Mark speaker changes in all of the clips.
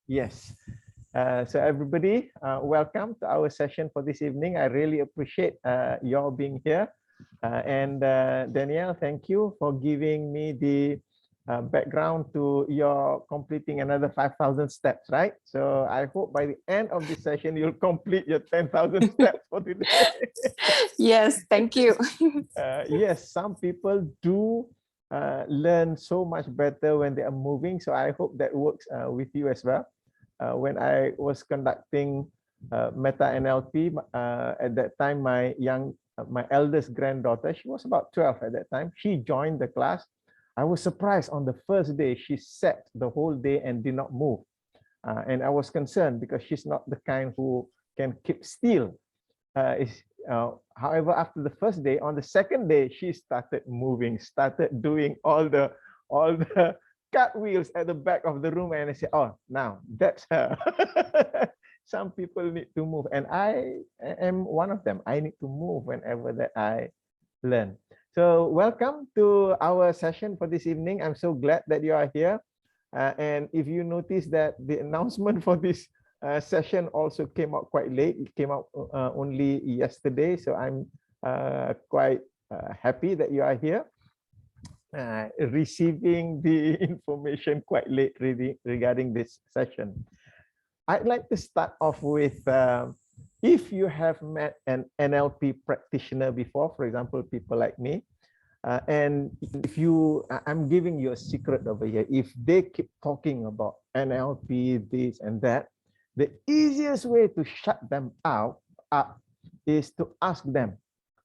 Speaker 1: Yes. So everybody, welcome to our session for this evening. I really appreciate your being here. And Danielle, thank you for giving me the background to your completing another 5,000 steps, right? So I hope by the end of this session, you'll complete your 10,000 steps for today.
Speaker 2: Yes, thank you.
Speaker 1: Yes, some people do learn so much better when they are moving. So I hope that works with you as well. When I was conducting Meta NLP, at that time, my eldest granddaughter, she was about 12 at that time, she joined the class. I was surprised on the first day, she sat the whole day and did not move. And I was concerned because she's not the kind who can keep still. However, after the first day, on the second day, she started moving, started doing all the cartwheels at the back of the room, and I said, "Oh, now that's her." Some people need to move, and I am one of them. I need to move whenever that I learn. So, welcome to our session for this evening. I'm so glad that you are here. And if you notice that the announcement for this session also came out quite late. It came out only yesterday, so I'm quite happy that you are here. Receiving the information quite late regarding this session. I'd like to start off with if you have met an NLP practitioner before, for example, people like me, and if you, I'm giving you a secret over here, if they keep talking about NLP, this and that, the easiest way to shut them up is to ask them,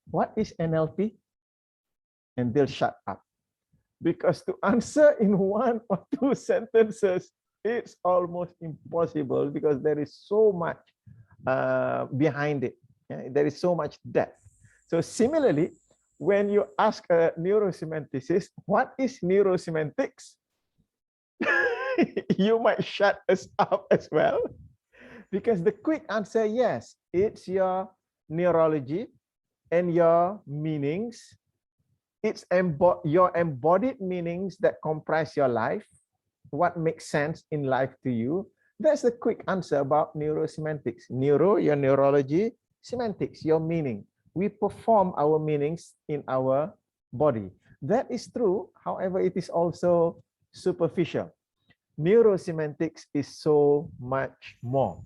Speaker 1: what is NLP? And they'll shut up. Because to answer in one or two sentences, it's almost impossible because there is so much behind it. There is so much depth. So similarly, when you ask a neurosemanticist, what is neurosemantics? You might shut us up as well. Because the quick answer, yes, it's your neurology and your meanings. It's your embodied meanings that comprise your life, what makes sense in life to you. That's the quick answer about neurosemantics. Neuro, your neurology, semantics, your meaning. We perform our meanings in our body. That is true. However, it is also superficial. Neurosemantics is so much more.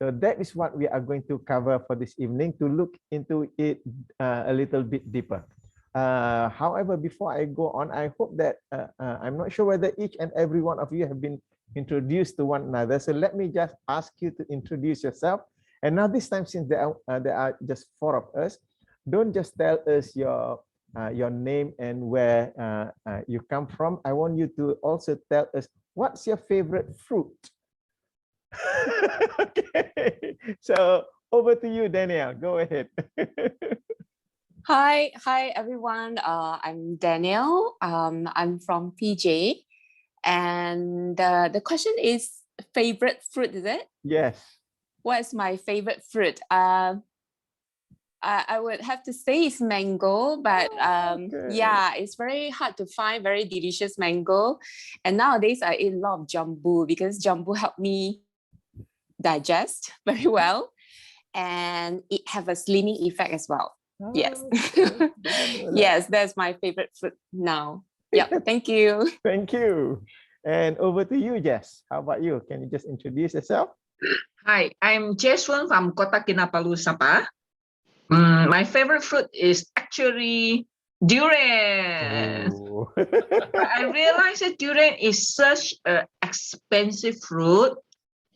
Speaker 1: So that is what we are going to cover for this evening, to look into it a little bit deeper. However, before I go on, I hope that I'm not sure whether each and every one of you have been introduced to one another. So let me just ask you to introduce yourself. And now this time, since there are just four of us, don't just tell us your name and where you come from. I want you to also tell us what's your favorite fruit. Okay, so over to you, Danielle. Go ahead.
Speaker 2: Hi everyone. I'm Danielle. I'm from PJ, and the question is favorite fruit, is it?
Speaker 1: Yes.
Speaker 2: What is my favorite fruit? I would have to say it's mango, but
Speaker 1: Okay.
Speaker 2: yeah, it's very hard to find very delicious mango. And nowadays I eat a lot of jambu because jambu help me digest very well, and it have a slimming effect as well. Yes.
Speaker 1: Okay.
Speaker 2: Yes, that's my favorite fruit now. Yeah, thank you.
Speaker 1: Thank you. And over to you, Jess. How about you? Can you just introduce yourself?
Speaker 3: Hi, I'm Jeswan from Kota Kinabalu, Sabah. My favorite fruit is actually durian. I realized that durian is such an expensive fruit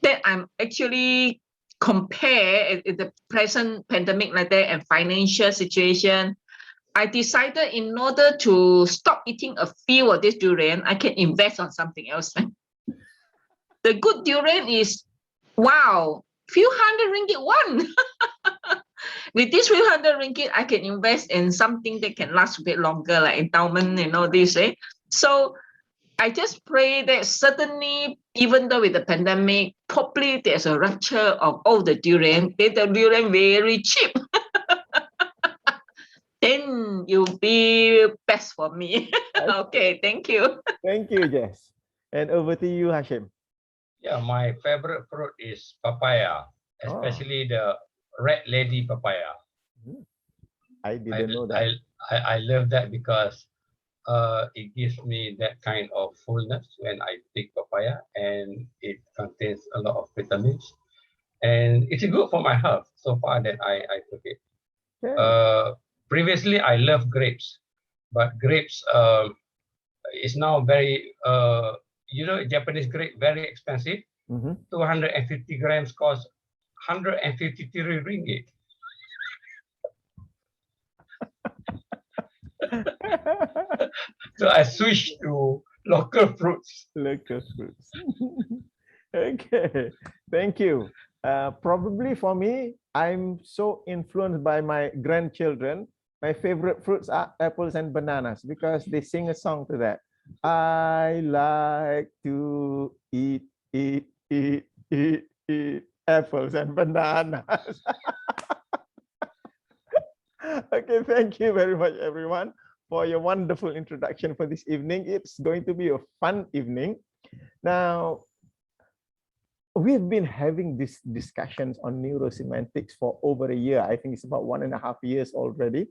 Speaker 3: that I'm actually compare in the present pandemic like that and financial situation. I decided in order to stop eating a few of this durian, I can invest on something else. The good durian is, wow, few hundred ringgit one. With this few hundred ringgit, I can invest in something that can last a bit longer, like endowment and all this. So I just pray that certainly, even though with the pandemic, probably there's a rupture of all the durian, the durian very cheap. Then you'll be best for me. Okay, thank you.
Speaker 1: Thank you, Jess. And over to you, Hashim.
Speaker 4: Yeah, my favorite fruit is papaya, especially the red lady papaya.
Speaker 1: I
Speaker 4: I,
Speaker 1: didn't know that.
Speaker 4: I, I love that because it gives me that kind of fullness when I take papaya, and it contains a lot of vitamins, and it's good for my health so far that I took it.
Speaker 1: Okay.
Speaker 4: Previously, I loved grapes, but grapes is now very, Japanese grape very expensive. 250 grams cost 153 ringgit. So I switched to local fruits.
Speaker 1: Local fruits. Okay, thank you. Probably for me, I'm so influenced by my grandchildren. My favorite fruits are apples and bananas because they sing a song to that. I like to eat apples and bananas. Okay, thank you very much, everyone, for your wonderful introduction for this evening. It's going to be a fun evening. Now, we've been having these discussions on neurosemantics for over a year. I think it's about 1.5 years already.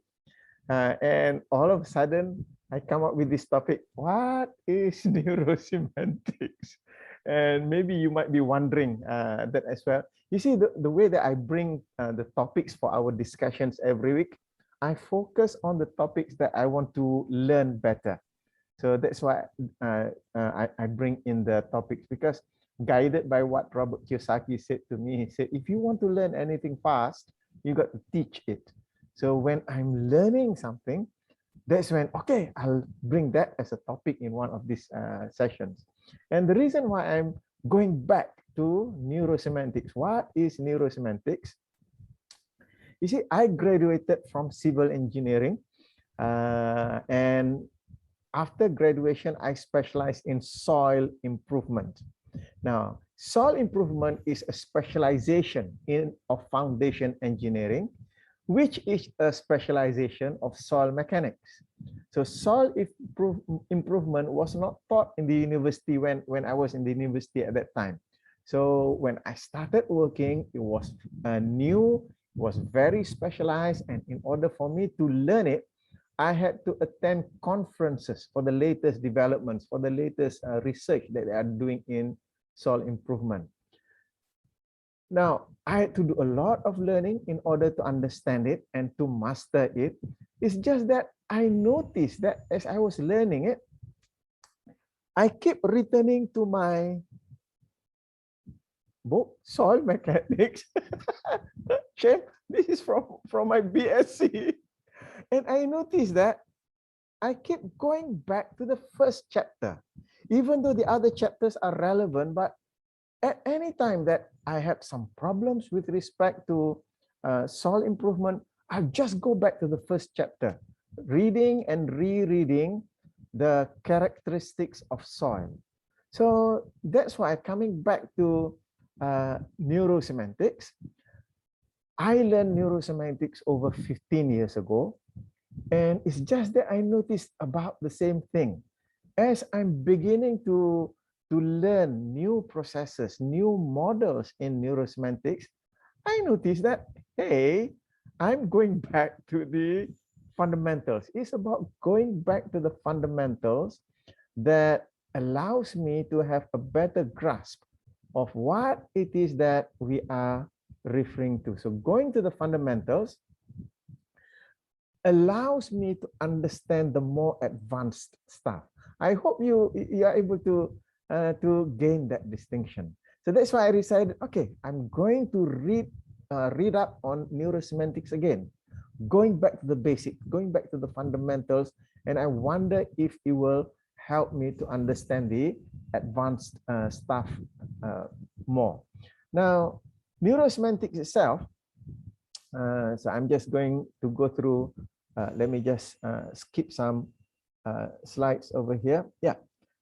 Speaker 1: And all of a sudden, I come up with this topic. What is neurosemantics? And maybe you might be wondering that as well. You see, the way that I bring the topics for our discussions every week, I focus on the topics that I want to learn better. So that's why I bring in the topics, because guided by what Robert Kiyosaki said to me, he said, if you want to learn anything fast, you got to teach it. So when I'm learning something, that's when, okay, I'll bring that as a topic in one of these sessions. And the reason why I'm going back to neurosemantics, what is neurosemantics? You see, I graduated from civil engineering, and after graduation, I specialized in soil improvement. Now, soil improvement is a specialization of foundation engineering, which is a specialization of soil mechanics. So soil improvement was not taught in the university when I was in the university at that time. So when I started working, it was new, was very specialized, and in order for me to learn it, I had to attend conferences for the latest developments, for the latest research that they are doing in soil improvement. Now, I had to do a lot of learning in order to understand it and to master it. It's just that I noticed that as I was learning it, I keep returning to my book, Soil Mechanics. Shame, this is from my BSc. And I noticed that I keep going back to the first chapter, even though the other chapters are relevant. But at any time that I had some problems with respect to soil improvement, I'll just go back to the first chapter, reading and rereading the characteristics of soil. So that's why coming back to neurosemantics, I learned neurosemantics over 15 years ago. And it's just that I noticed about the same thing. As I'm beginning to learn new processes, new models in neurosemantics, I noticed that, hey, I'm going back to the fundamentals. It's about going back to the fundamentals that allows me to have a better grasp of what it is that we are referring to. So going to the fundamentals allows me to understand the more advanced stuff. I hope you are able to gain that distinction. So that's why I decided, okay, I'm going to read up on neurosemantics again, going back to the basics, going back to the fundamentals, and I wonder if it will help me to understand the advanced stuff more. Now, neurosemantics itself, so I'm just going to go through, let me just skip some slides over here. Yeah,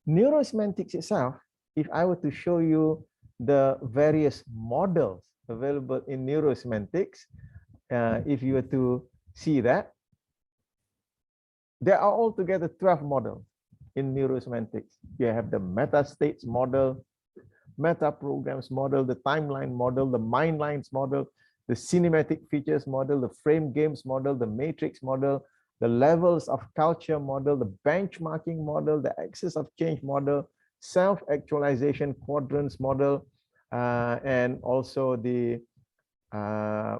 Speaker 1: neurosemantics itself, if I were to show you the various models available in neurosemantics, if you were to see that, there are altogether 12 models in neurosemantics. You have the meta states model, meta programs model, the timeline model, the mind lines model, the cinematic features model, the frame games model, the matrix model, the levels of culture model, the benchmarking model, the axis of change model, self-actualization quadrants model, and also the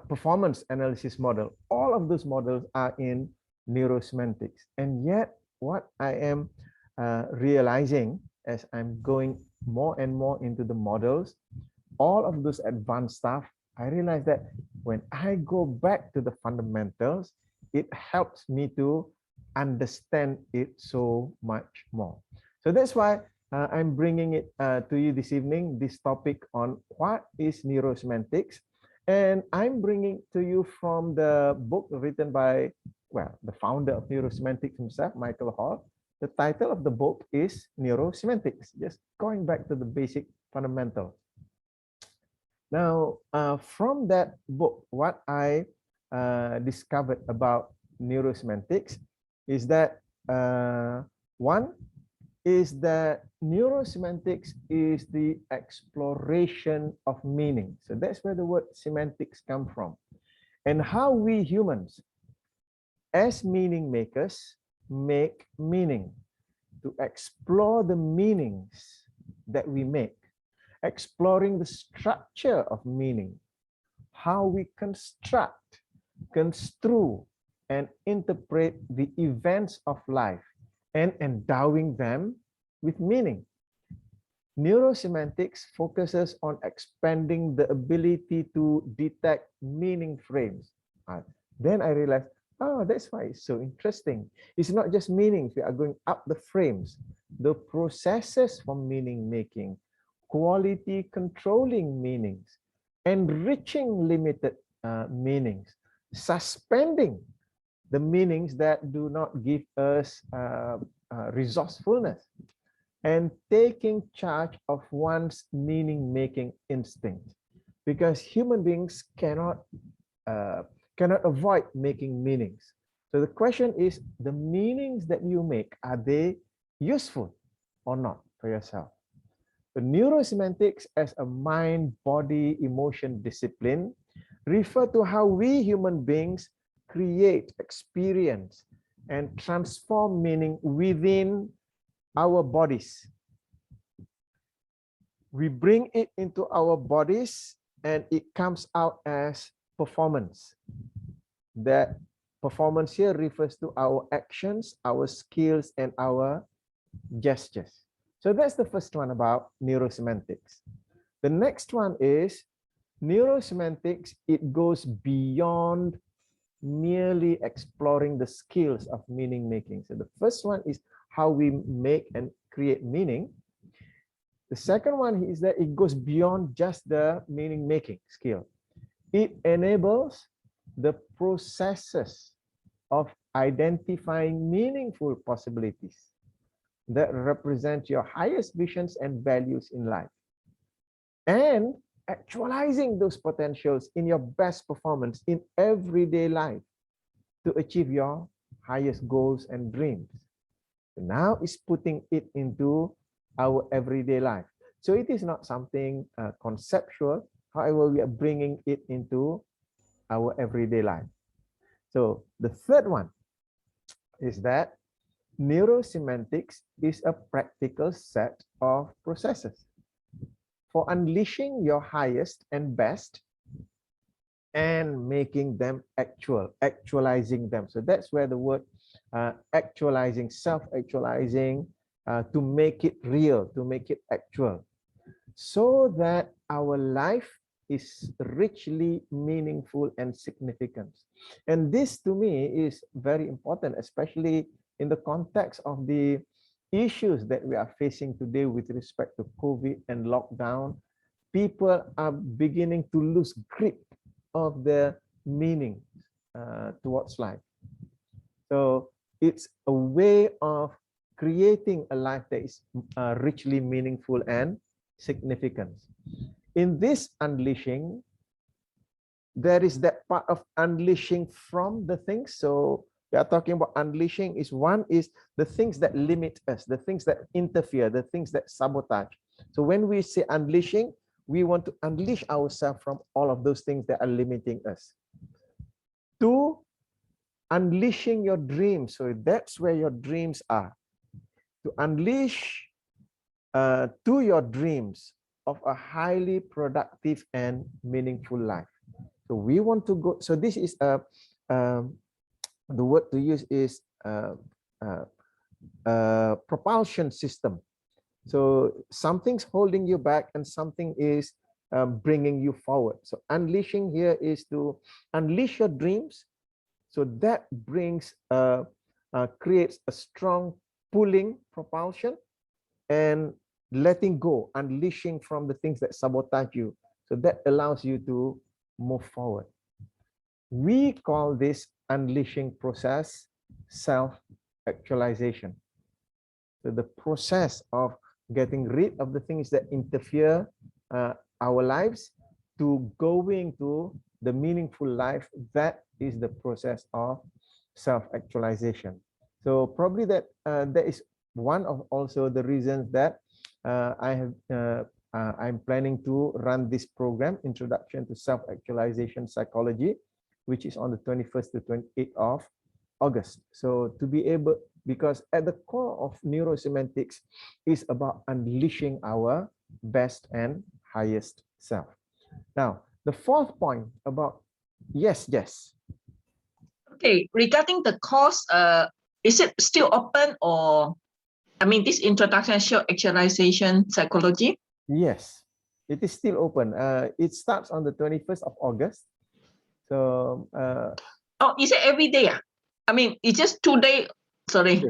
Speaker 1: performance analysis model. All of those models are in neurosemantics. And yet what I am realizing as I'm going more and more into the models, all of those advanced stuff, I realize that when I go back to the fundamentals, it helps me to understand it so much more. So that's why I'm bringing it to you this evening, this topic on what is neurosemantics. And I'm bringing to you from the book written by, well, the founder of Neurosemantics himself, Michael Hall. The title of the book is Neurosemantics, just going back to the basic fundamentals. Now, from that book, what I discovered about neurosemantics is that one is that neurosemantics is the exploration of meaning. So that's where the word semantics come from. And how we humans, as meaning makers, make meaning, to explore the meanings that we make, exploring the structure of meaning, how we construct, construe, and interpret the events of life, and endowing them with meaning. Neurosemantics focuses on expanding the ability to detect meaning frames. Then I realized, oh, that's why it's so interesting. It's not just meanings, we are going up the frames, the processes for meaning making, quality controlling meanings, enriching limited meanings, suspending the meanings that do not give us resourcefulness, and taking charge of one's meaning-making instinct, because human beings cannot avoid making meanings. So the question is, the meanings that you make, are they useful or not for yourself? The neurosemantics as a mind, body, emotion discipline refer to how we human beings create, experience, and transform meaning within our bodies. We bring it into our bodies and it comes out as performance. That performance here refers to our actions, our skills, and our gestures. So that's the first one about neurosemantics. The next one is neurosemantics. It goes beyond merely exploring the skills of meaning making. So the first one is how we make and create meaning. The second one is that it goes beyond just the meaning making skill. It enables the processes of identifying meaningful possibilities that represent your highest visions and values in life, and actualizing those potentials in your best performance in everyday life to achieve your highest goals and dreams. Now it's putting it into our everyday life. So it is not something conceptual. However, we are bringing it into our everyday life. So the third one is that neurosemantics is a practical set of processes for unleashing your highest and best and making them actualizing them. So that's where the word actualizing, self-actualizing, to make it real, to make it actual, so that our life is richly meaningful and significant. And this to me is very important, especially in the context of the issues that we are facing today with respect to COVID and lockdown. People are beginning to lose grip of their meaning towards life. So it's a way of creating a life that is richly meaningful and significant. In this unleashing, there is that part of unleashing from the things. So We are talking about unleashing is the things that limit us, the things that interfere, the things that sabotage. So when we say unleashing, we want to unleash ourselves from all of those things that are limiting us. 2, unleashing your dreams. So that's where your dreams are. To unleash to your dreams of a highly productive and meaningful life. So we want to go. So this is the word to use is propulsion system. So something's holding you back and something is bringing you forward. So unleashing here is to unleash your dreams. So that brings creates a strong pulling propulsion and letting go, unleashing from the things that sabotage you. So that allows you to move forward. We call this unleashing process self-actualization. So the process of getting rid of the things that interfere our lives to going to the meaningful life, that is the process of self-actualization. So probably that is one of also the reasons that I'm planning to run this program, Introduction to Self-Actualization Psychology, which is on the 21st to 28th of August. So to be able, because at the core of neurosemantics is about unleashing our best and highest self. Now, the 4th point about yes.
Speaker 3: Okay, regarding the course, is it still open, or I mean this introduction to actualization psychology?
Speaker 1: Yes, it is still open. It starts on the 21st of August. So
Speaker 3: oh, is it every day? I mean, it's just 2 days. Sorry,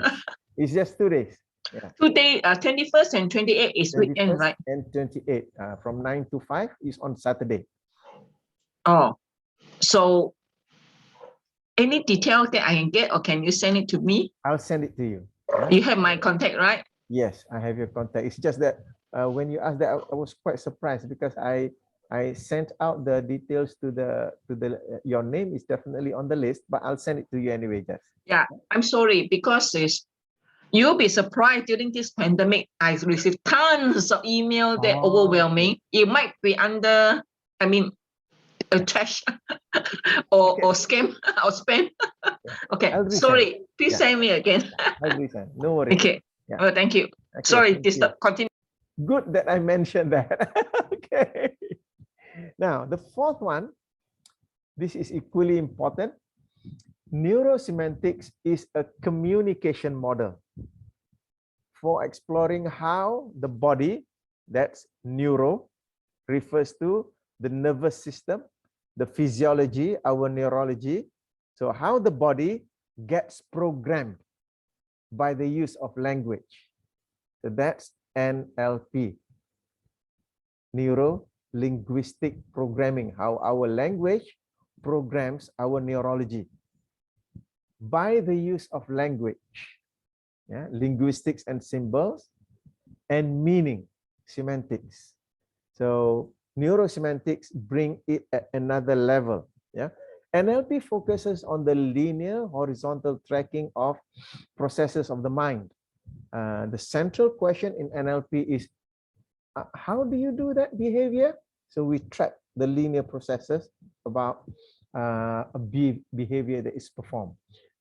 Speaker 1: it's just 2 days. Yeah.
Speaker 3: 2 days. 21st and 28th is weekend, right?
Speaker 1: And 28 from 9 to 5 is on Saturday.
Speaker 3: Oh, so any detail that I can get, or can you send it to me?
Speaker 1: I'll send it to you.
Speaker 3: You have my contact, right?
Speaker 1: Yes, I have your contact. It's just that when you asked that, I was quite surprised because I sent out the details to the your name is definitely on the list, but I'll send it to you anyway, Jess.
Speaker 3: Yeah, I'm sorry because you'll be surprised during this pandemic. I received tons of email that overwhelming. It might be under, I mean, a trash or scam or spam. Okay, sorry. Please send me again.
Speaker 1: I'll resend. No worries.
Speaker 3: Okay.
Speaker 1: Yeah.
Speaker 3: Oh, thank you.
Speaker 1: Okay,
Speaker 3: Sorry,
Speaker 1: thank you.
Speaker 3: continue.
Speaker 1: Good that I mentioned that. Okay. Now, the 4th one, this is equally important. Neurosemantics is a communication model for exploring how the body, that's neuro, refers to the nervous system, the physiology, our neurology. So how the body gets programmed by the use of language. So that's NLP, neuro-linguistic programming, how our language programs our neurology by the use of language, linguistics and symbols, and meaning, semantics. So neurosemantics bring it at another level. NLP focuses on the linear horizontal tracking of processes of the mind. The central question in NLP is, how do you do that behavior? So we track the linear processes about a behavior that is performed.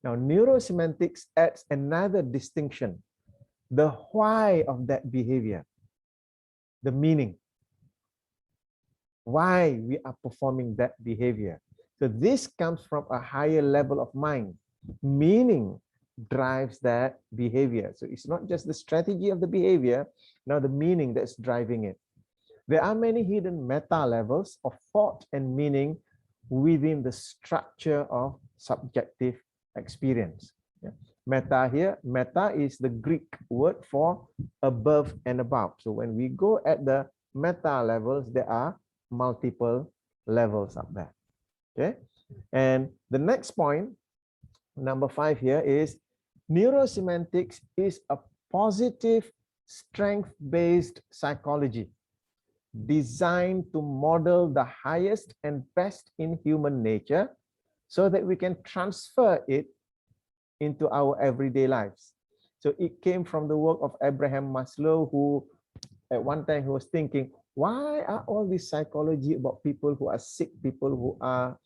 Speaker 1: Now, neurosemantics adds another distinction, the why of that behavior, the meaning, why we are performing that behavior. So this comes from a higher level of mind. Meaning drives that behavior. So it's not just the strategy of the behavior, now the meaning that's driving it. There are many hidden meta levels of thought and meaning within the structure of subjective experience. Meta here, meta is the Greek word for above and above. So when we go at the meta levels, there are multiple levels up there. Okay, and the next point, number 5 here, is neurosemantics is a positive strength-based psychology designed to model the highest and best in human nature so that we can transfer it into our everyday lives. So it came from the work of Abraham Maslow, who at one time he was thinking, why are all this psychology about people who are sick, people who are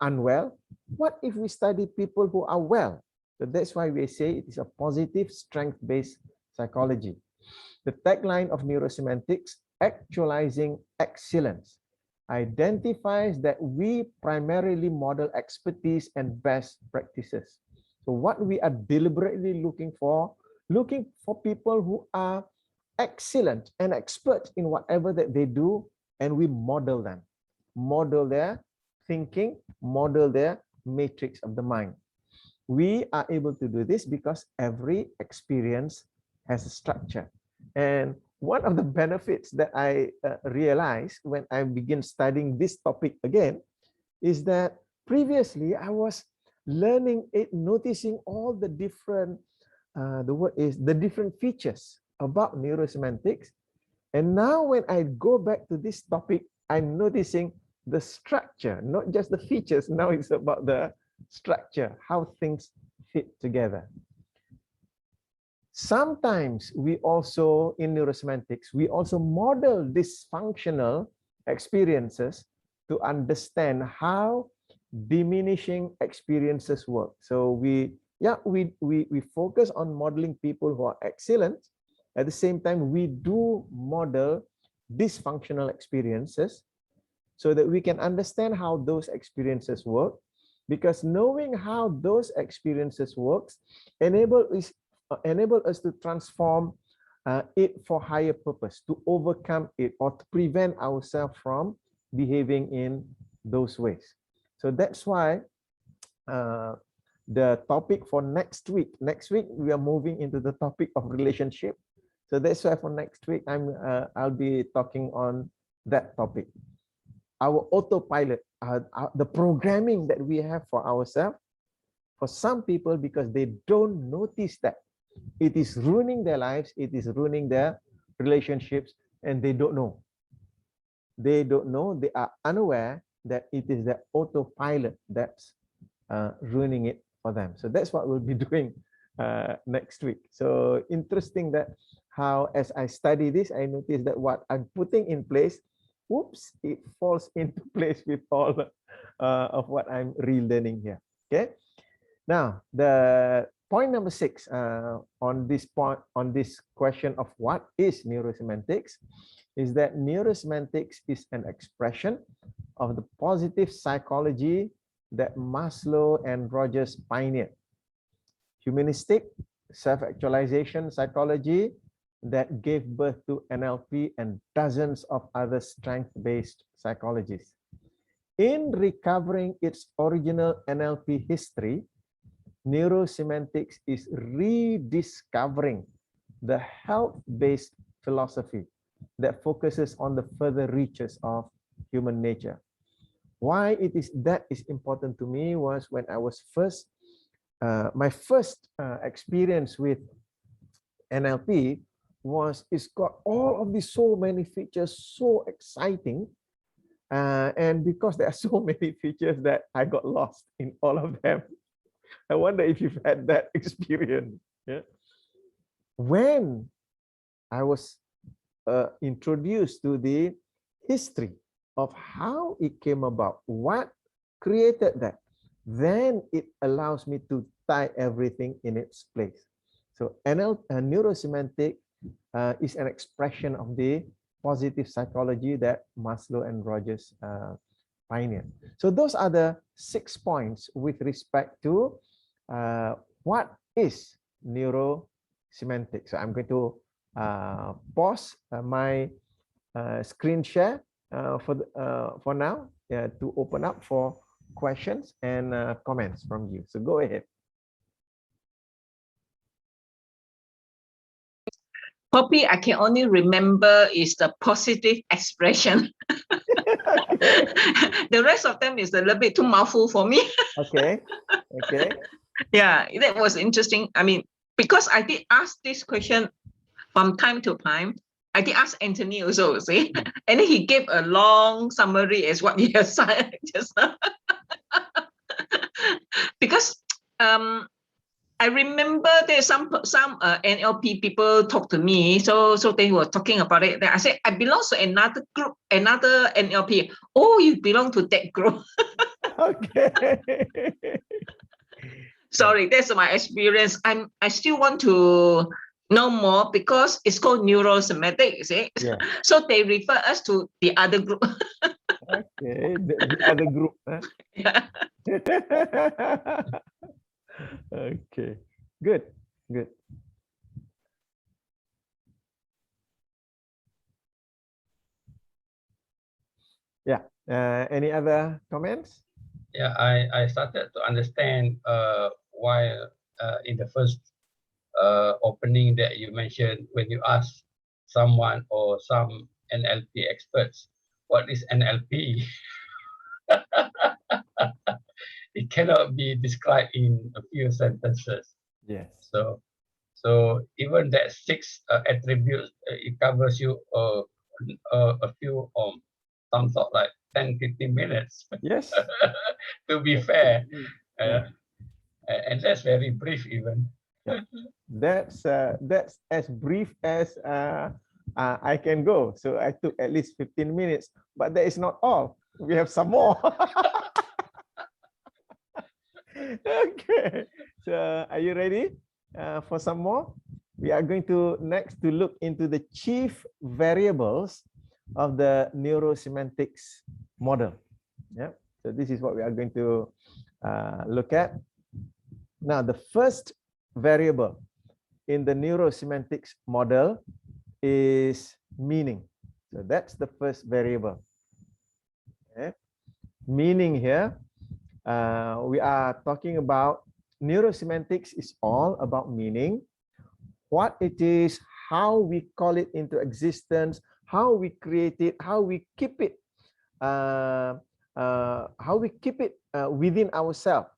Speaker 1: unwell? What if we study people who are well? So that's why we say it is a positive strength-based psychology. The tagline of Neurosemantics, Actualizing Excellence, identifies that we primarily model expertise and best practices. So what we are deliberately looking for people who are excellent and expert in whatever that they do, and we model them, model their thinking, model their matrix of the mind. We are able to do this because every experience has a structure. And one of the benefits that I realized when I begin studying this topic again is that previously I was learning it, noticing all the different, the different features about neurosemantics. And now when I go back to this topic, I'm noticing the structure, not just the features. Now it's about the structure, how things fit together. Sometimes we also, in neurosemantics, we also model dysfunctional experiences to understand how diminishing experiences work. So we focus on modeling people who are excellent. At the same time, we do model dysfunctional experiences so that we can understand how those experiences work, because knowing how those experiences works enable us to transform it for higher purpose, to overcome it or to prevent ourselves from behaving in those ways. So that's why the topic for next week we are moving into the topic of relationship. So that's why for next week I'll be talking on that topic. Our autopilot, the programming that we have for ourselves, for some people, because they don't notice that it is ruining their lives, it is ruining their relationships, and they don't know. They don't know, they are unaware that it is the autopilot that's ruining it for them. So that's what we'll be doing next week. So interesting that how, as I study this, I notice that what I'm putting in place, whoops, it falls into place with all of what I'm relearning here. Okay. Now, the point number 6 on this question of what is neurosemantics is that neurosemantics is an expression of the positive psychology that Maslow and Rogers pioneered. Humanistic self-actualization psychology that gave birth to NLP and dozens of other strength-based psychologies. In recovering its original NLP history, neurosemantics is rediscovering the health-based philosophy that focuses on the further reaches of human nature. Why that is important to me was when I was my first experience with NLP was, it's got all of these so many features, so exciting. And because there are so many features that I got lost in all of them. I wonder if you've had that experience. Yeah? When I was introduced to the history of how it came about, what created that, then it allows me to tie everything in its place. So neurosemantic is an expression of the positive psychology that Maslow and Rogers pioneered. So those are the 6 points with respect to what is neurosemantic. So I'm going to pause my screen share for now to open up for questions and comments from you. So go ahead.
Speaker 3: Poppy, I can only remember is the positive expression.
Speaker 1: Okay.
Speaker 3: The rest of them is a little bit too mouthful for me.
Speaker 1: Okay.
Speaker 3: Yeah, that was interesting. I mean, because I did ask this question from time to time. I did ask Anthony also, see, and then he gave a long summary as what he has said just now. Because I remember there's some NLP people talk to me, so they were talking about it. Then I said I belong to another group, another NLP. Oh, you belong to that group.
Speaker 1: Okay.
Speaker 3: Sorry, that's my experience. I still want to know more because it's called neurosemantics.
Speaker 1: Yeah.
Speaker 3: So they refer us to the other group.
Speaker 1: Okay, the other group. Huh?
Speaker 3: Yeah.
Speaker 1: Okay, good, good. Yeah. Any other comments?
Speaker 4: Yeah, I started to understand why in the first opening that you mentioned when you ask someone or some NLP experts, what is NLP? It cannot be described in a few sentences.
Speaker 1: Yes.
Speaker 4: So even that 6 attributes, it covers you a few some sort like 10-15 minutes.
Speaker 1: Yes.
Speaker 4: To be fair,
Speaker 1: Yeah.
Speaker 4: and that's very brief even.
Speaker 1: That's as brief as I can go. So I took at least 15 minutes, but that is not all. We have some more. Okay. So are you ready for some more? We are going to next to look into the chief variables of the neurosemantics model. Yeah. So this is what we are going to look at. Now, the first variable in the neurosemantics model is meaning. So that's the first variable. Okay. Meaning here, we are talking about neurosemantics is all about meaning, what it is, how we call it into existence, how we create it, how we keep it, within ourselves,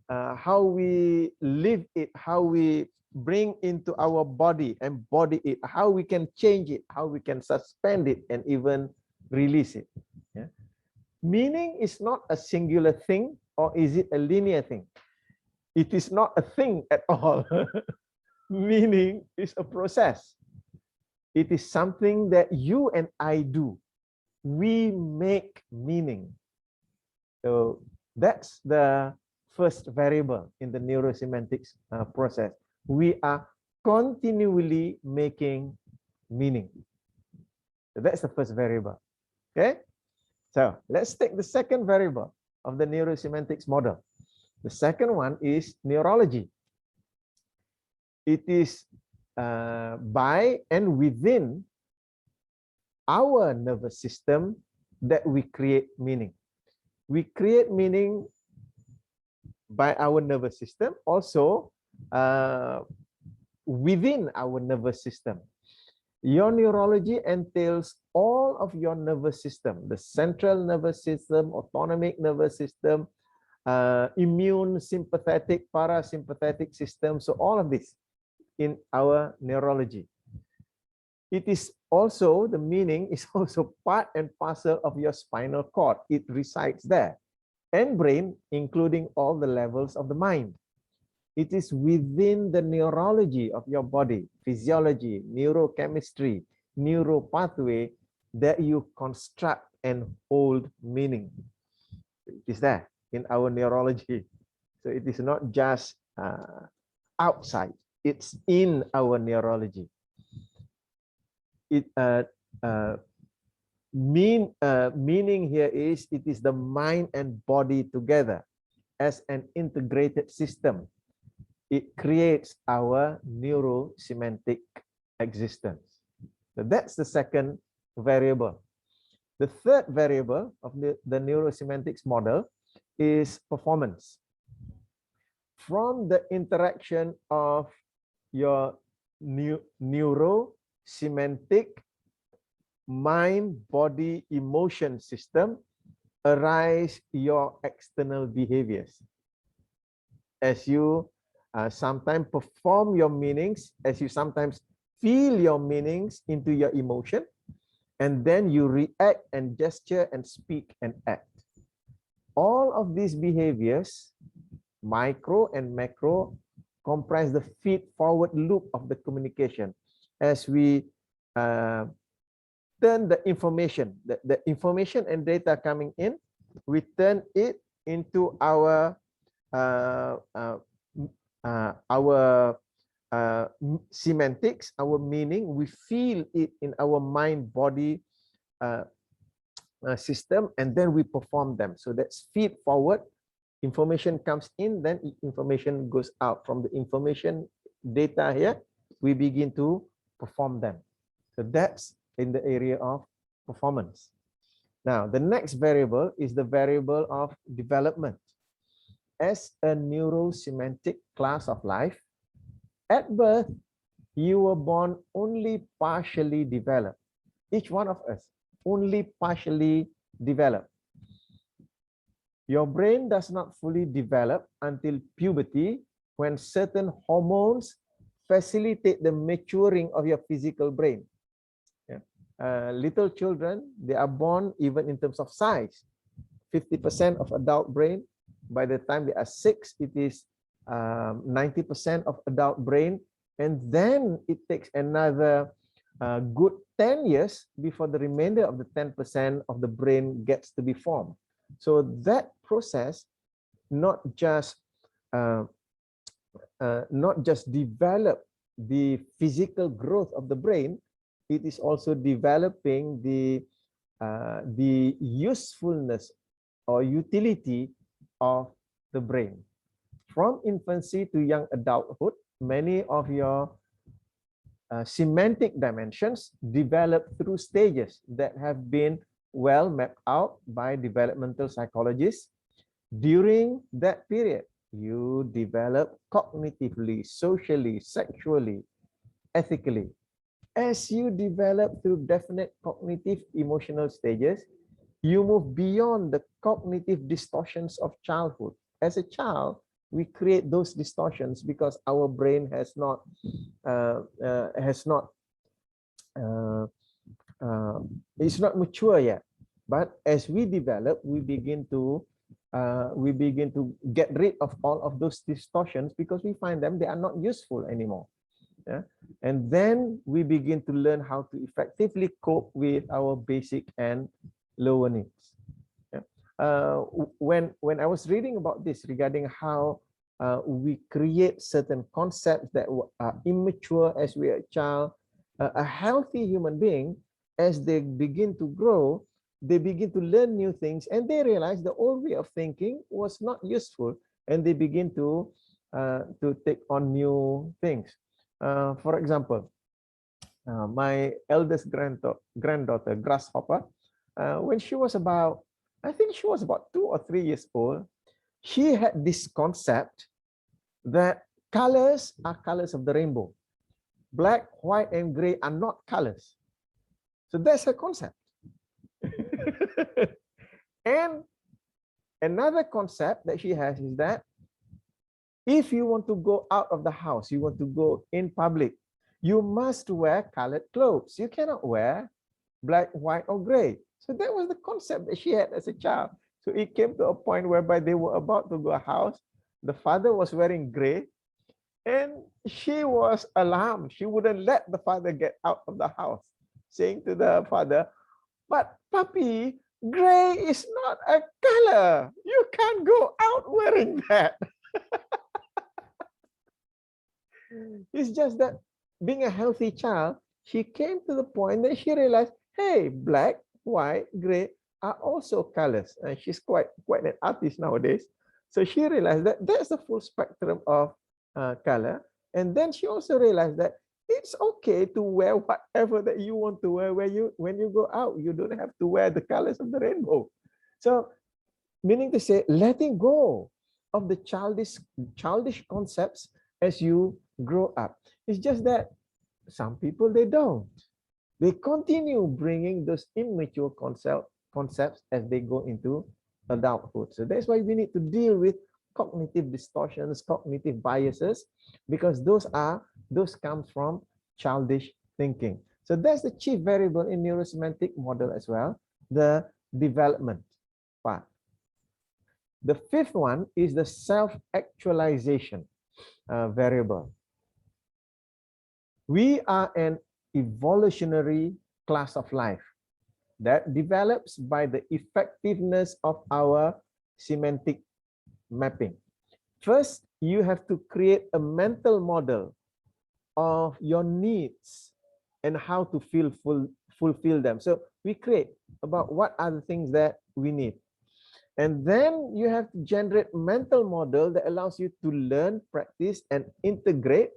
Speaker 1: how we live it, how we bring into our body, embody it, how we can change it, how we can suspend it, and even release it. Yeah. Meaning is not a singular thing, or is it a linear thing? It is not a thing at all. Meaning is a process. It is something that you and I do. We make meaning. So that's the first variable in the neurosemantics process. We are continually making meaning. So that's the first variable. Okay. So let's take the second variable of the neurosemantics model. The second one is neurology. It is by and within our nervous system that we create meaning. We create meaning by our nervous system, also within our nervous system. Your neurology entails all of your nervous system, the central nervous system, autonomic nervous system, immune, sympathetic, parasympathetic system. So all of this in our neurology. It is also, the meaning is also part and parcel of your spinal cord. It resides there. And brain, including all the levels of the mind. It is within the neurology of your body, physiology, neurochemistry, neuropathway, that you construct and hold meaning. It is there in our neurology. So it is not just outside, it's in our neurology. Meaning here is, it is the mind and body together as an integrated system. It creates our neurosemantic existence. So that's the second variable. The third variable of the neurosemantics model is performance. From the interaction of your neurosemantic mind, body, emotion system arise your external behaviors. As you sometimes perform your meanings, as you sometimes feel your meanings into your emotion, and then you react and gesture and speak and act. All of these behaviors Micro and macro comprise the feed-forward loop of the communication. As we turn the information, the information and data coming in, we turn it into our semantics, our meaning. We feel it in our mind-body system, and then we perform them. So that's feed forward. Information comes in, then information goes out. From the information data here, we begin to perform them. So that's in the area of performance. Now, the next variable is the variable of development. As a neurosemantic class of life, at birth, you were born only partially developed. Each one of us, only partially developed. Your brain does not fully develop until puberty, when certain hormones facilitate the maturing of your physical brain. Little children, they are born even in terms of size. 50% of adult brain. By the time they are 6, it is 90% of adult brain. And then it takes another good 10 years before the remainder of the 10% of the brain gets to be formed. So that process not just develop the physical growth of the brain, it is also developing the usefulness or utility of the brain. From infancy to young adulthood, many of your semantic dimensions develop through stages that have been well mapped out by developmental psychologists. During that period, you develop cognitively, socially, sexually, ethically. As you develop through definite cognitive emotional stages, you move beyond the cognitive distortions of childhood. As a child, we create those distortions because our brain is not mature yet. But as we develop, we begin to get rid of all of those distortions because we find them, they are not useful anymore. Yeah? And then we begin to learn how to effectively cope with our basic and lower needs. Yeah? When I was reading about this regarding how we create certain concepts that are immature as we are a child, a healthy human being, as they begin to grow, they begin to learn new things, and they realize the old way of thinking was not useful, and they begin to take on new things. For example, my eldest granddaughter, Grasshopper, when she was about, I think she was about 2 or 3 years old, she had this concept that colors are colors of the rainbow. Black, white, and gray are not colors. So that's her concept. And another concept that she has is that if you want to go out of the house, you want to go in public, you must wear colored clothes. You cannot wear black, white, or gray. So that was the concept that she had as a child. So it came to a point whereby they were about to go to a house. The father was wearing gray, and she was alarmed. She wouldn't let the father get out of the house, saying to the father, "But Papi, gray is not a color. You can't go out wearing that." It's just that being a healthy child, she came to the point that she realized, hey, black, white, gray are also colors. And she's quite an artist nowadays. So she realized that that's the full spectrum of color. And then she also realized that it's okay to wear whatever that you want to wear when you go out. You don't have to wear the colors of the rainbow. So, meaning to say, letting go of the childish concepts as you grow up. It's just that some people, they don't. They continue bringing those immature concepts as they go into adulthood. So that's why we need to deal with cognitive distortions, cognitive biases, because those come from childish thinking. So that's the chief variable in neurosemantic model as well, the development part. The fifth one is the self-actualization variable. We are an evolutionary class of life that develops by the effectiveness of our semantic mapping. First, you have to create a mental model of your needs and how to fulfill them. So we create about what are the things that we need. And then you have to generate a mental model that allows you to learn, practice, and integrate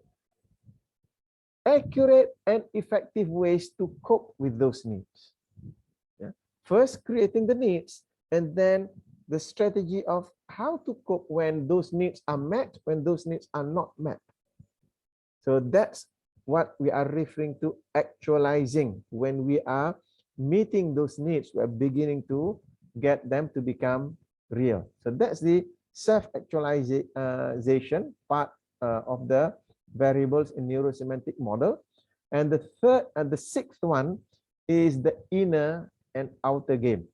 Speaker 1: accurate and effective ways to cope with those needs. Yeah. First, creating the needs, and then the strategy of how to cope when those needs are met, when those needs are not met. So that's what we are referring to actualizing. When we are meeting those needs, we are beginning to get them to become real. So that's the self-actualization part of the variables in neurosemantic model. And the third and the sixth one is the inner and outer game.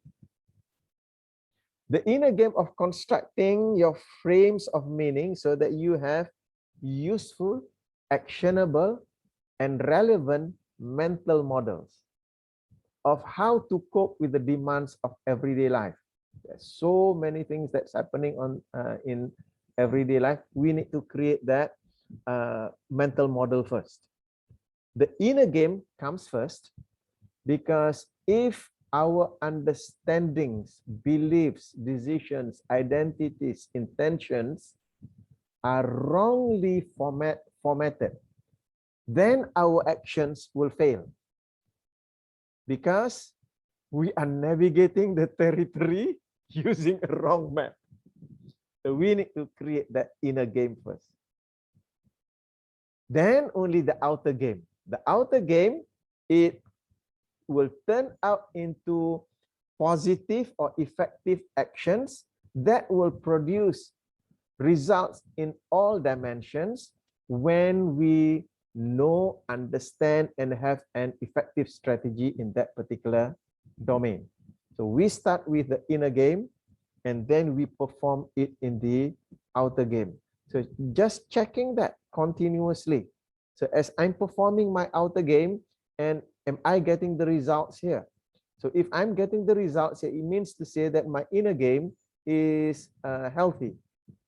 Speaker 1: The inner game of constructing your frames of meaning so that you have useful, actionable, and relevant mental models of how to cope with the demands of everyday life. There's so many things that's happening in everyday life. We need to create that mental model first. The inner game comes first because if our understandings, beliefs, decisions, identities, intentions are wrongly formatted, then our actions will fail because we are navigating the territory using a wrong map. So we need to create that inner game first. Then only the outer game. The outer game, it will turn out into positive or effective actions that will produce results in all dimensions when we know, understand, and have an effective strategy in that particular domain. So we start with the inner game and then we perform it in the outer game. So just checking that continuously. So as I'm performing my outer game, and am I getting the results here? So if I'm getting the results here, it means to say that my inner game is healthy.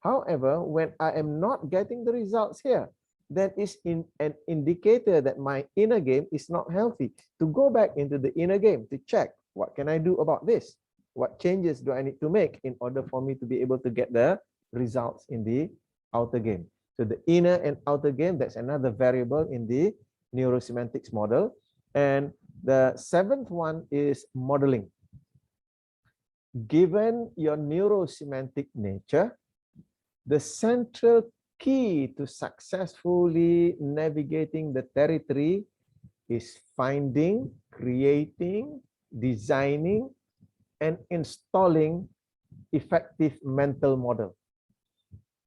Speaker 1: However, when I am not getting the results here, that is an indicator that my inner game is not healthy. To go back into the inner game to check, what can I do about this? What changes do I need to make in order for me to be able to get the results in the outer game? So the inner and outer game, that's another variable in the neurosemantics model. And the seventh one is modeling. Given your neurosemantic nature, the central key to successfully navigating the territory is finding, creating, designing, and installing effective mental model.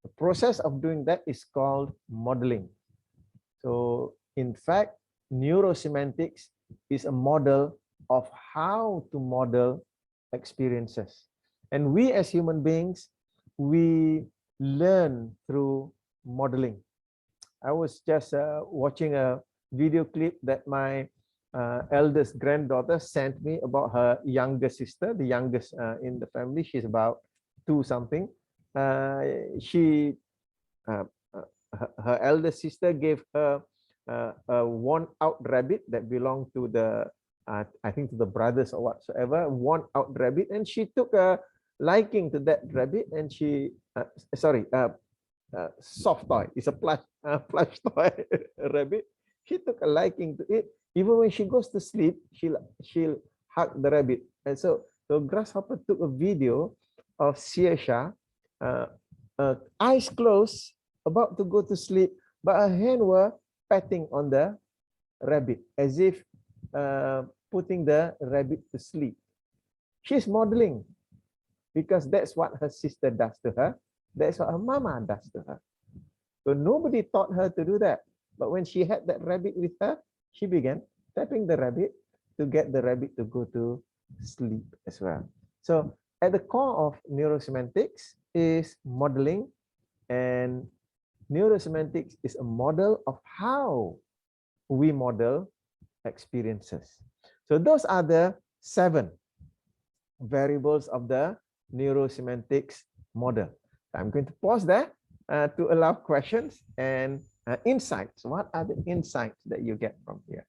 Speaker 1: The process of doing that is called modeling. So in fact, neurosemantics is a model of how to model experiences. And we as human beings, we learn through modeling. I was just watching a video clip that my eldest granddaughter sent me about her younger sister, the youngest in the family. She's about 2 something. Her eldest sister gave her a worn-out rabbit that belonged to the I think to the brothers or whatsoever, worn-out rabbit, and she took a liking to that rabbit, and she soft toy. It's a plush toy rabbit. She took a liking to it. Even when she goes to sleep, she'll hug the rabbit. And so the grasshopper took a video of Siesha, eyes closed, about to go to sleep, but her hand were patting on the rabbit as if putting the rabbit to sleep. She's modeling because that's what her sister does to her. That's what her mama does to her. So nobody taught her to do that. But when she had that rabbit with her, she began tapping the rabbit to get the rabbit to go to sleep as well. So at the core of neurosemantics is modeling, and neurosemantics is a model of how we model experiences. So those are the 7 variables of the neurosemantics model. I'm going to pause there to allow questions and insights. What are the insights that you get from here?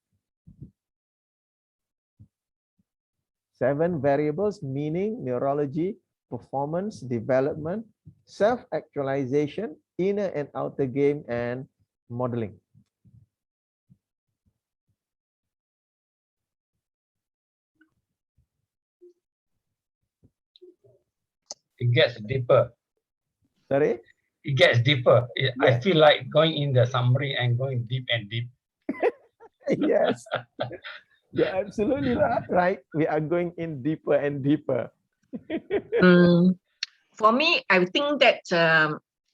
Speaker 1: 7 variables: meaning, neurology, performance, development, self-actualization, inner and outer game, and modeling.
Speaker 4: It gets deeper.
Speaker 1: Sorry?
Speaker 4: It gets deeper. I
Speaker 1: Yeah.
Speaker 4: feel like going in the summary and going deep and deep.
Speaker 1: Yes. You're absolutely right. We are going in deeper and deeper.
Speaker 3: For me, I think that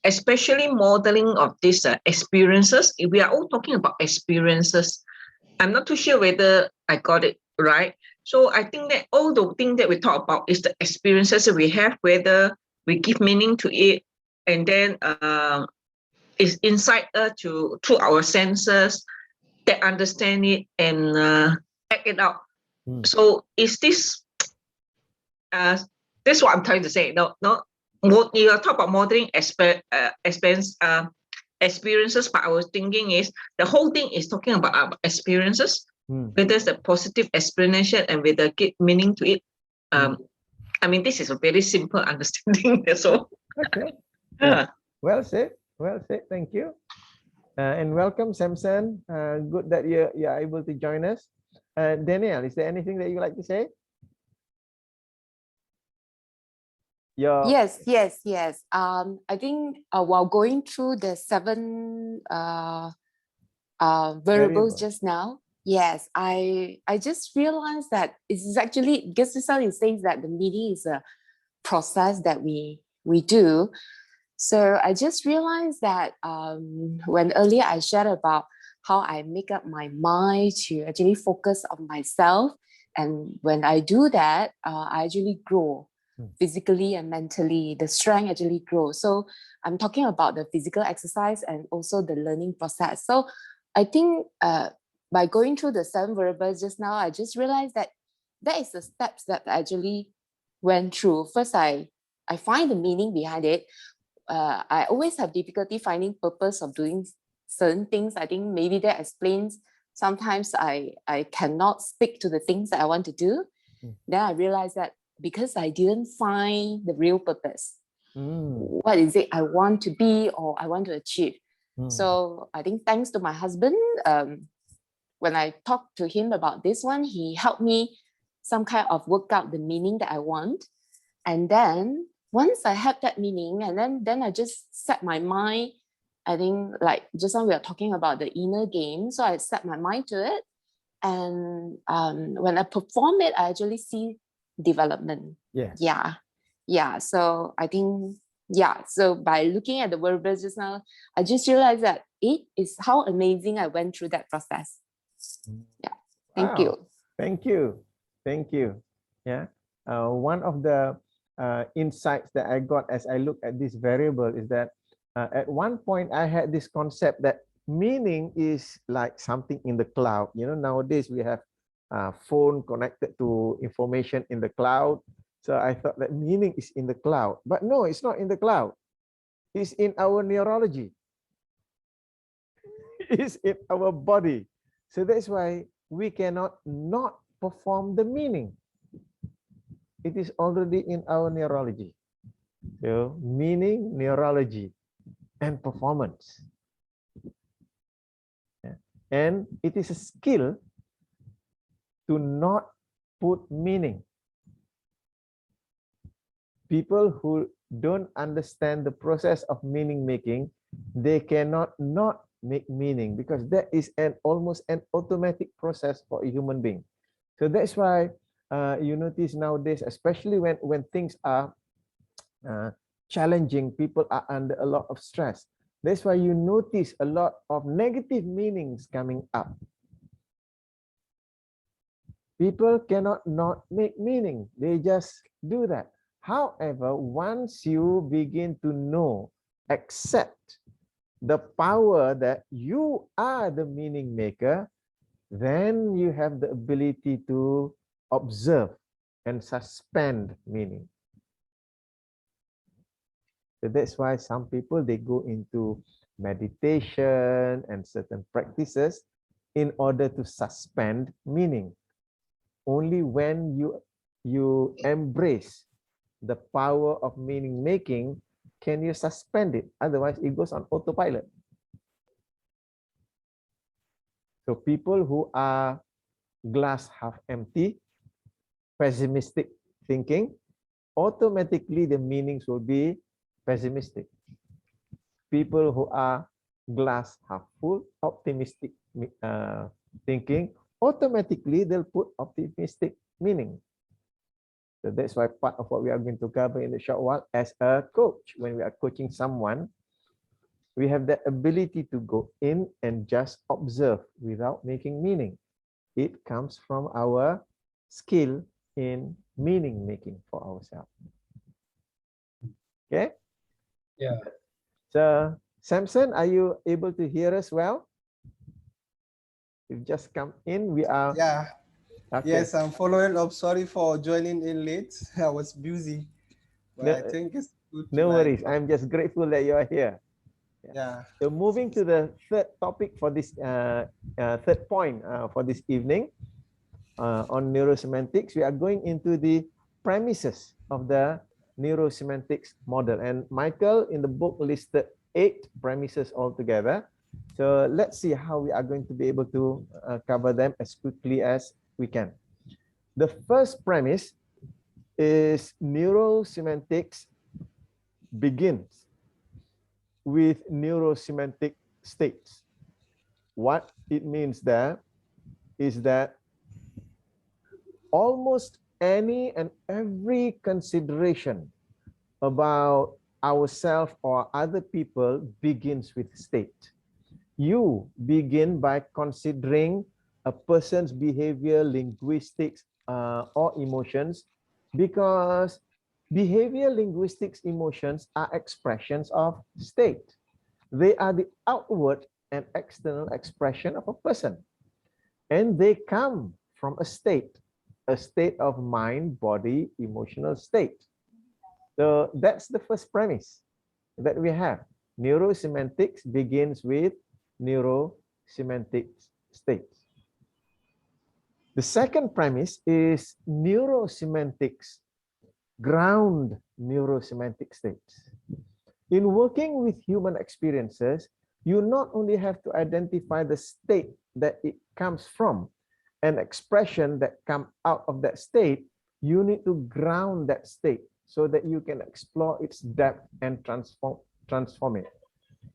Speaker 3: especially modeling of these experiences, if we are all talking about experiences, I'm not too sure whether I got it right. So I think that all the things that we talk about is the experiences that we have, whether we give meaning to it, and then it's inside us through our senses that understand it and act it out. So is this this is what I'm trying to say. No, you are talking about modeling experiences, but I was thinking is the whole thing is talking about experiences, whether there's a positive explanation and whether give meaning to it. I mean, this is a very simple understanding. So,
Speaker 1: okay. Yeah. Well said. Well said. Thank you. And welcome, Samson. Good that you're able to join us. Danielle, is there anything that you would like to say?
Speaker 2: Yes. I think while going through the 7 variables just now, yes, I just realized that it's actually, because this it says that the meaning is a process that we do. So I just realized that when earlier I shared about how I make up my mind to actually focus on myself, and when I do that, I actually grow physically and mentally. The strength actually grows. So I'm talking about the physical exercise and also the learning process. So I think by going through the 7 variables just now, I just realized that that is the steps that I actually went through. First, I find the meaning behind it. I always have difficulty finding purpose of doing certain things. I think maybe that explains sometimes I cannot stick to the things that I want to do. Then I realized that because I didn't find the real purpose, what is it I want to be or I want to achieve. So I think thanks to my husband, when I talked to him about this one, he helped me some kind of work out the meaning that I want. And then once I had that meaning, and then I just set my mind, I think like just now we are talking about the inner game. So I set my mind to it. And when I perform it, I actually see development. Yeah. So I think, so by looking at the variables just now, I just realized that it is how amazing I went through that process. Yeah. Thank you.
Speaker 1: Thank you. Yeah. One of the insights that I got as I look at this variable is that at one point I had this concept that meaning is like something in the cloud. You know, nowadays we have phone connected to information in the cloud. So I thought that meaning is in the cloud, but no, it's not in the cloud. It's in our neurology. It's in our body. So that's why we cannot not perform the meaning. It is already in our neurology. So meaning, neurology, and performance. And it is a skill to not put meaning. People who don't understand the process of meaning making, they cannot not make meaning, because that is almost an automatic process for a human being. So that's why you notice nowadays, especially when things are challenging, people are under a lot of stress. That's why you notice a lot of negative meanings coming up. People cannot not make meaning. They just do that. However, once you begin to know, accept the power that you are the meaning maker, then you have the ability to observe and suspend meaning. So that's why some people, they go into meditation and certain practices in order to suspend meaning. Only when you embrace the power of meaning making can you suspend it. Otherwise, it goes on autopilot. So people who are glass half empty, pessimistic thinking, automatically the meanings will be pessimistic. People who are glass half full, optimistic thinking, automatically they'll put optimistic meaning. So that's why part of what we are going to cover in a short while as a coach, when we are coaching someone, we have the ability to go in and just observe without making meaning. It comes from our skill in meaning making for ourselves. Okay?
Speaker 4: Yeah.
Speaker 1: So, Samson, are you able to hear us well? You've just come in. We are.
Speaker 5: Yeah.
Speaker 1: Okay.
Speaker 5: Yes, I'm following up. Sorry for joining in late. I was busy, but I think it's good to
Speaker 1: No worries.
Speaker 5: like.
Speaker 1: I'm just grateful that you are here.
Speaker 5: Yeah.
Speaker 1: So moving to the third topic for this third point for this evening on neurosemantics, we are going into the premises of the neurosemantics model. And Michael in the book listed 8 premises altogether. So let's see how we are going to be able to cover them as quickly as we can. The first premise is neurosemantics begins with neurosemantic states. What it means there is that almost any and every consideration about ourselves or other people begins with state. You begin by considering a person's behavior, linguistics, or emotions, because behavior, linguistics, emotions are expressions of state. They are the outward and external expression of a person. And they come from a state of mind, body, emotional state. So that's the first premise that we have. Neurosemantics begins with neurosemantic states. The second premise is neurosemantics ground neurosemantic states. In working with human experiences, you not only have to identify the state that it comes from, an expression that comes out of that state, you need to ground that state so that you can explore its depth and transform it.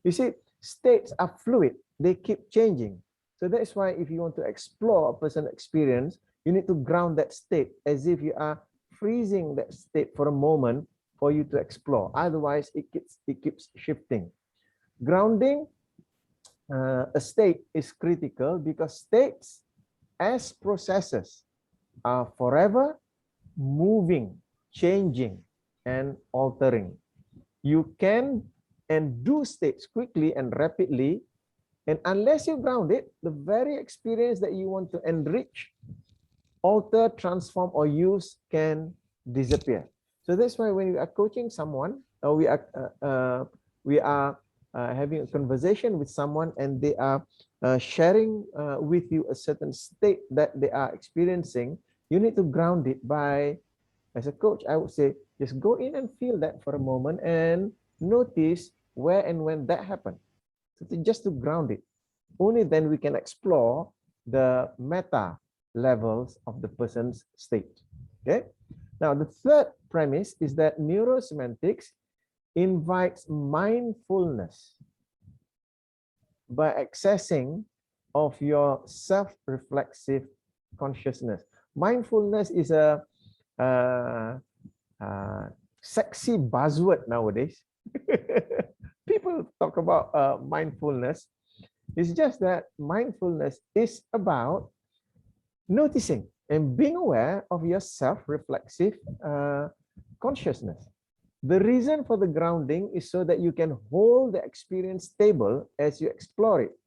Speaker 1: You see, states are fluid, they keep changing. So that's why if you want to explore a person's experience, you need to ground that state as if you are freezing that state for a moment for you to explore. Otherwise, it keeps shifting. Grounding a state is critical because states as processes are forever moving, changing, and altering. You can and do states quickly and rapidly, and unless you ground it, the very experience that you want to enrich, alter, transform, or use can disappear. So that's why when we are coaching someone, or we are having a conversation with someone, and they are sharing with you a certain state that they are experiencing, you need to ground it by, as a coach, I would say, just go in and feel that for a moment and notice where and when that happened. So just to ground it. Only then we can explore the meta levels of the person's state. Okay. Now, the third premise is that neurosemantics invites mindfulness by accessing of your self-reflexive consciousness. Mindfulness is a sexy buzzword nowadays. People talk about mindfulness. It's just that mindfulness is about noticing and being aware of your self-reflexive consciousness. The reason for the grounding is so that you can hold the experience stable as you explore it.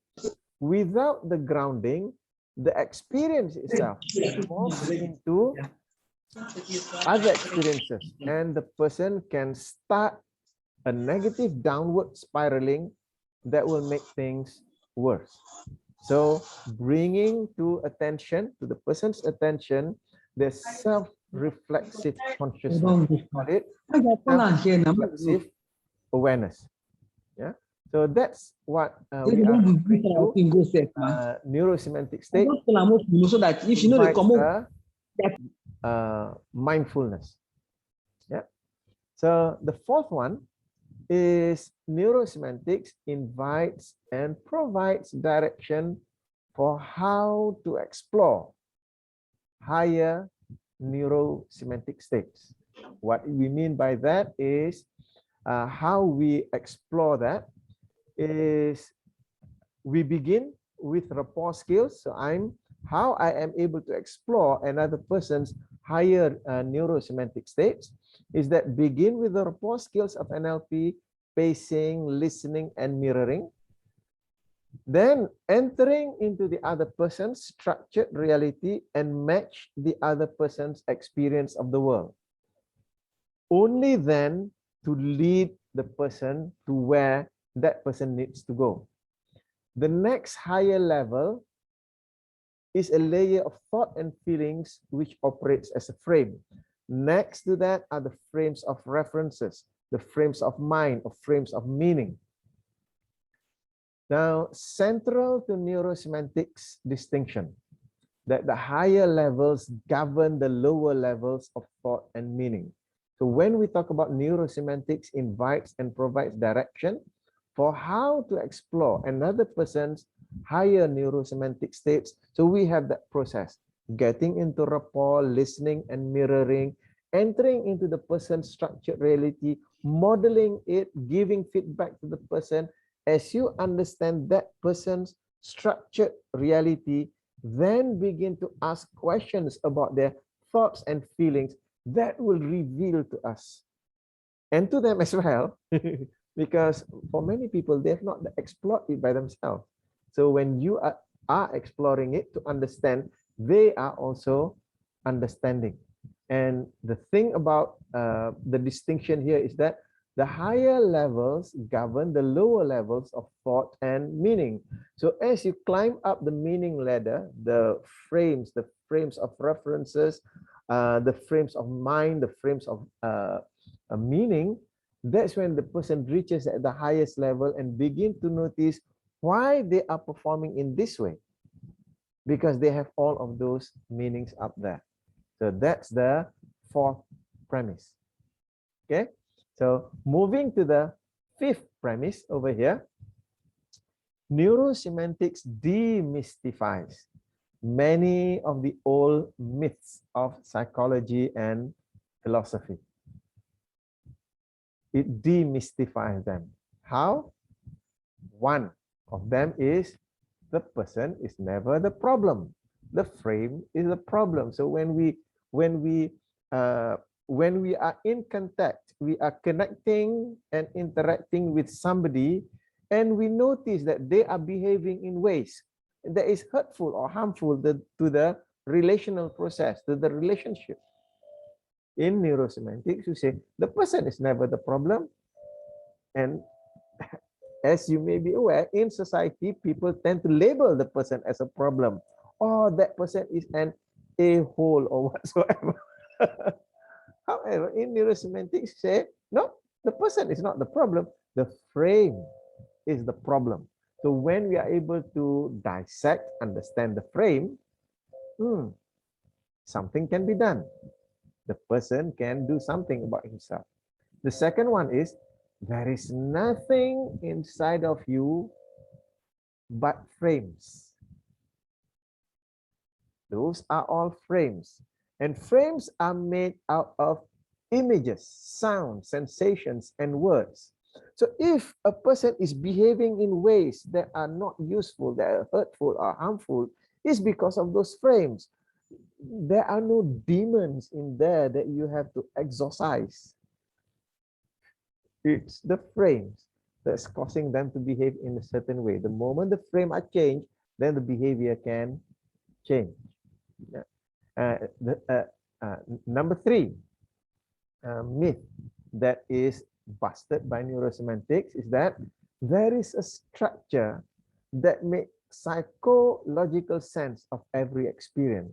Speaker 1: Without the grounding, the experience itself morphs into other experiences, and the person can start a negative downward spiraling that will make things worse. So bringing to the person's attention, the self-reflexive consciousness, self-reflexive awareness. Yeah. So that's what we are referring to. Neurosemantic state invites mindfulness. Yeah. So the fourth one is neurosemantics invites and provides direction for how to explore higher neurosemantic states. What we mean by that is how we explore that is we begin with rapport skills. So how I am able to explore another person's higher neurosemantic states is that begin with the rapport skills of NLP, pacing, listening, and mirroring. Then entering into the other person's structured reality and match the other person's experience of the world. Only then to lead the person to where that person needs to go. The next higher level is a layer of thought and feelings which operates as a frame. Next to that are the frames of references, the frames of mind, or frames of meaning. Now, central to neurosemantics distinction, that the higher levels govern the lower levels of thought and meaning. So when we talk about neurosemantics invites and provides direction for how to explore another person's higher neurosemantic states. So we have that process, getting into rapport, listening and mirroring, entering into the person's structured reality, modeling it, giving feedback to the person. As you understand that person's structured reality, then begin to ask questions about their thoughts and feelings that will reveal to us and to them as well. Because for many people, they have not explored it by themselves. So when you are exploring it to understand, they are also understanding. And the thing about the distinction here is that the higher levels govern the lower levels of thought and meaning. So as you climb up the meaning ladder, the frames of references, the frames of mind, the frames of meaning, that's when the person reaches at the highest level and begin to notice why they are performing in this way, because they have all of those meanings up there. So that's the fourth premise. Okay, so moving to the fifth premise over here, neurosemantics demystifies many of the old myths of psychology and philosophy. It demystifies them. How? One of them is the person is never the problem. The frame is the problem. So when we are in contact, we are connecting and interacting with somebody, and we notice that they are behaving in ways that is hurtful or harmful to the relational process, to the relationship. In neurosemantics, you say the person is never the problem. And as you may be aware, in society, people tend to label the person as a problem. Or that person is an a-hole or whatsoever. However, in neurosemantics, say, no, the person is not the problem. The frame is the problem. So when we are able to dissect, understand the frame, something can be done. The person can do something about himself. The second one is, there is nothing inside of you but frames. Those are all frames. And frames are made out of images, sounds, sensations, and words. So if a person is behaving in ways that are not useful, that are hurtful or harmful, it's because of those frames. there are no demons in there that you have to exorcise. It's the frames that's causing them to behave in a certain way. The moment the frame are changed, then the behavior can change. Number 3 myth that is busted by neurosemantics is that there is a structure that makes psychological sense of every experience.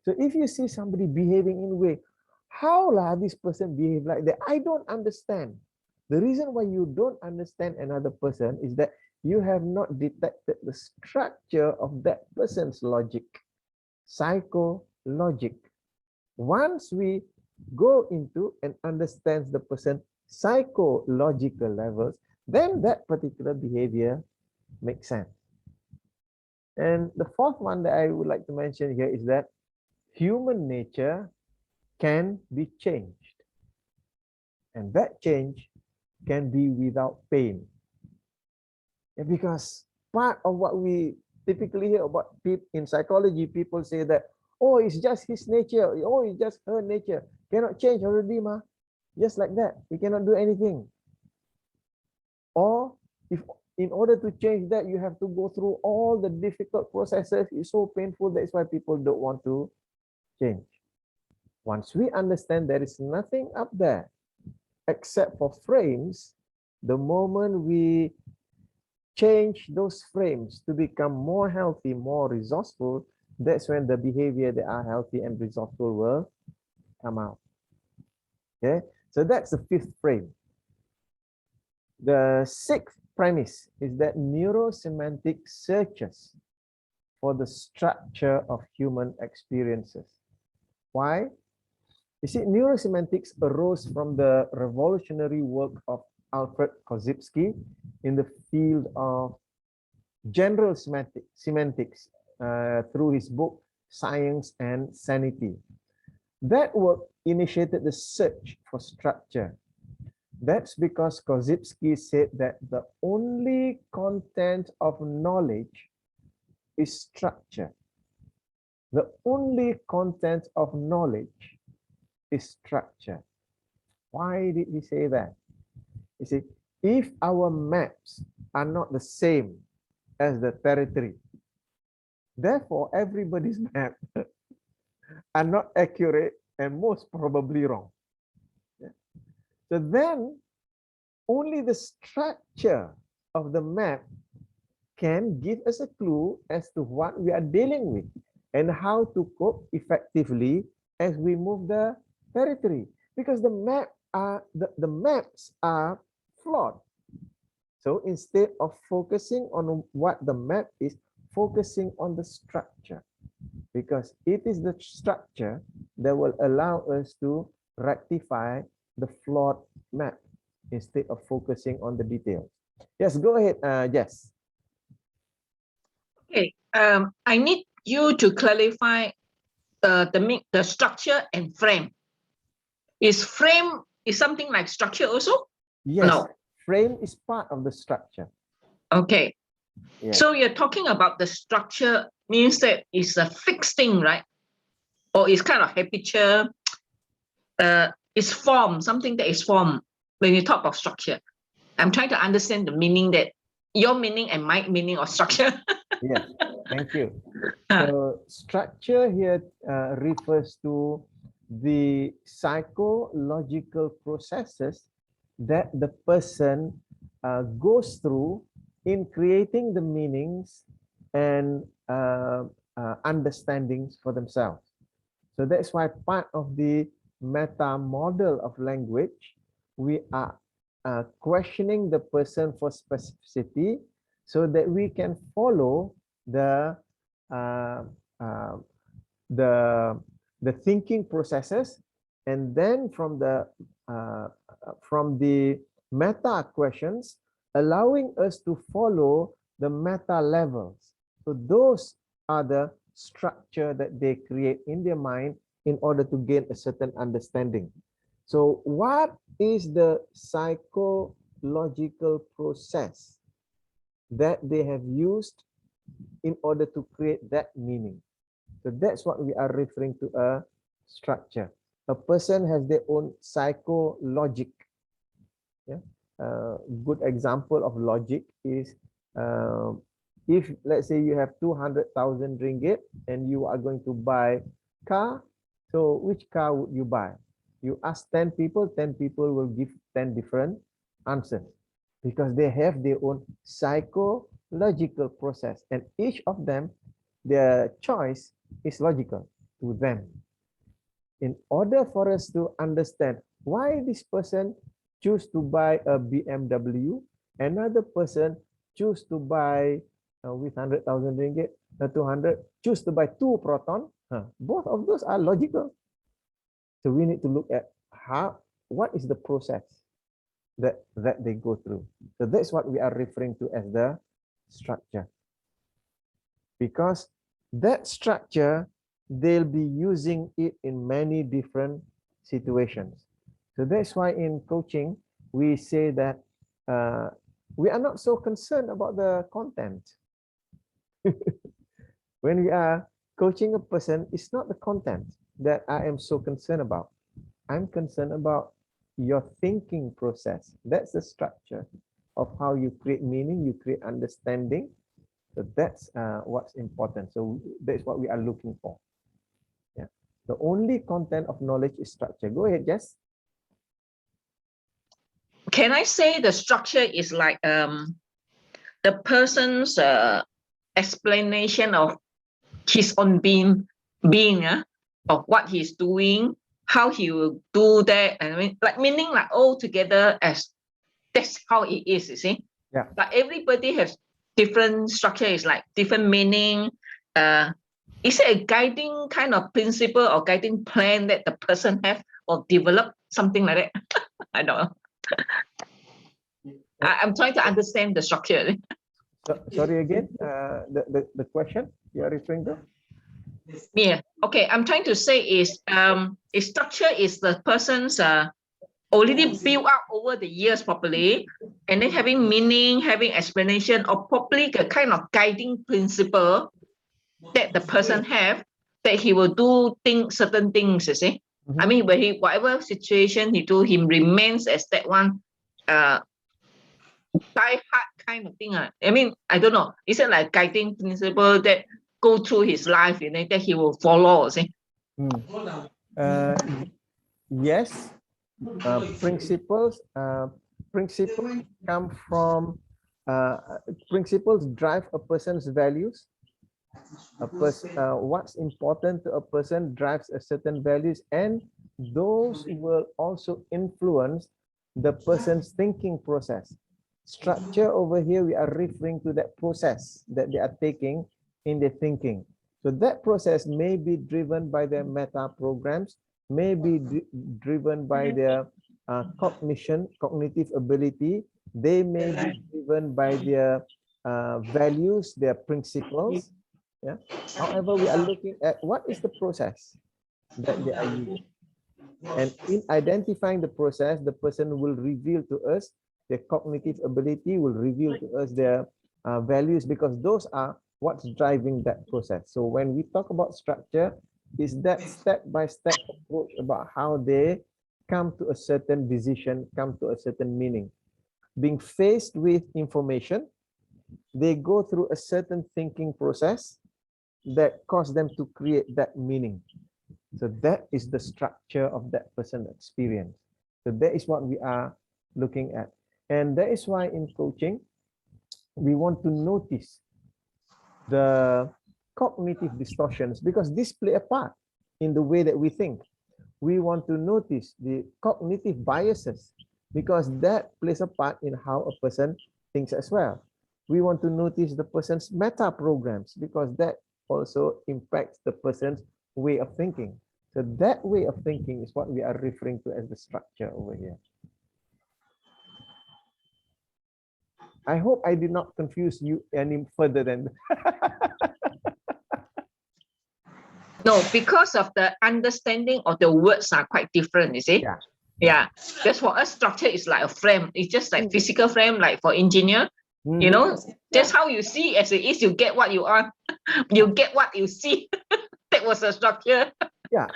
Speaker 1: So if you see somebody behaving in a way, how this person behave like that? I don't understand. The reason why you don't understand another person is that you have not detected the structure of that person's logic, psychologic. Once we go into and understands the person's psychological levels, then that particular behavior makes sense. And the fourth one that I would like to mention here is that human nature can be changed. And that change can be without pain. Because part of what we typically hear about people in psychology, people say that, oh, it's just his nature. Oh, it's just her nature. Cannot change already, ma. Just like that. We cannot do anything. Or if in order to change that, you have to go through all the difficult processes. It's so painful. That's why people don't want to change. Once we understand there is nothing up there except for frames, the moment we change those frames to become more healthy, more resourceful, that's when the behavior that are healthy and resourceful will come out. Okay, so that's the 5th frame. The 6th premise is that neurosemantic searches for the structure of human experiences. Why? You see, neurosemantics arose from the revolutionary work of Alfred Korzybski in the field of general semantics through his book, Science and Sanity. That work initiated the search for structure. That's because Korzybski said that the only content of knowledge is structure. The only content of knowledge is structure. Why did he say that? You see, if our maps are not the same as the territory, therefore everybody's map are not accurate and most probably wrong. So then only the structure of the map can give us a clue as to what we are dealing with and how to cope effectively as we move the territory, because the maps are flawed. So instead of focusing on what the map is, focusing on the structure, because it is the structure that will allow us to rectify the flawed map instead of focusing on the details. Yes, go ahead, Jess.
Speaker 3: Okay, I need you to clarify the structure and frame. Is frame is something like structure also?
Speaker 1: Yes,
Speaker 3: no.
Speaker 1: Frame is part of the structure.
Speaker 3: Okay,
Speaker 1: Yes.
Speaker 3: So you're talking about the structure means that it's a fixed thing, right? Or it's kind of habitual, it's form, something that is formed when you talk about structure. I'm trying to understand the meaning, that your meaning and my meaning of structure.
Speaker 1: Yes, thank you. So structure here refers to the psychological processes that the person goes through in creating the meanings and understandings for themselves. So that's why part of the meta model of language, we are questioning the person for specificity so that we can follow the thinking processes, and then from the meta questions, allowing us to follow the meta levels. So those are the structure that they create in their mind in order to gain a certain understanding. So what is the psychological process that they have used in order to create that meaning? So that's what we are referring to a structure. A person has their own psychologic. Yeah. Good example of logic is if let's say you have 200,000 ringgit and you are going to buy car, so which car would you buy? You ask 10 people, 10 people will give 10 different answers because they have their own psychological process, and each of them, their choice is logical to them. In order for us to understand why this person choose to buy a BMW, another person choose to buy with 100,000 ringgit, 200, choose to buy 2 proton. Both of those are logical. So we need to look at what is the process that they go through. So that's what we are referring to as the structure. Because that structure, they'll be using it in many different situations. So that's why in coaching, we say that we are not so concerned about the content. When we are coaching a person, it's not the content that I am so concerned about. I'm concerned about your thinking process. That's the structure of how you create meaning, you create understanding. So that's what's important. So that's what we are looking for. Yeah. The only content of knowledge is structure. Go ahead, Jess.
Speaker 3: Can I say the structure is like the person's explanation of his own being of what he's doing, how he will do that, and I mean, like meaning like all together as that's how it is, you see?
Speaker 1: Yeah.
Speaker 3: But everybody has different structure, is like different meaning. Is it a guiding kind of principle or guiding plan that the person have or develop, something like that? I don't know. I'm trying to understand the structure.
Speaker 1: Sorry again, the question you are referring to?
Speaker 3: Yeah. Okay. I'm trying to say is a structure is the person's already built up over the years properly, and then having meaning, having explanation, or properly the kind of guiding principle that the person have that he will do certain things. You see, I mean, when whatever situation he do, he remains as that one die hard kind of thing. I mean, I don't know. Is it like guiding principle that go through his life, you know, that he will follow? See?
Speaker 1: Yes. Principles come from principles drive a person's values. What's important to a person drives a certain values, and those will also influence the person's thinking process. Structure over here, we are referring to that process that they are taking in their thinking. So that process may be driven by their meta programs, may be driven by their cognitive ability. They may be driven by their values, their principles. Yeah. However, we are looking at what is the process that they are using. And in identifying the process, the person will reveal to us their cognitive ability, will reveal to us their values, because those are what's driving that process. So when we talk about structure, is that step-by-step approach about how they come to a certain decision, come to a certain meaning. Being faced with information, they go through a certain thinking process that cause them to create that meaning. So that is the structure of that person's experience. So that is what we are looking at. And that is why in coaching, we want to notice the cognitive distortions, because this play a part in the way that we think. We want to notice the cognitive biases, because that plays a part in how a person thinks as well. We want to notice the person's meta programs, because that also impacts the person's way of thinking. So that way of thinking is what we are referring to as the structure over here. I hope I did not confuse you any further than
Speaker 3: No, because of the understanding of the words are quite different, you see?
Speaker 1: Yeah.
Speaker 3: Yeah. That's for us, structure is like a frame. It's just like physical frame, like for engineer, you know, just how you see as it is, you get what you are. You get what you see. that was a structure.
Speaker 1: Yeah,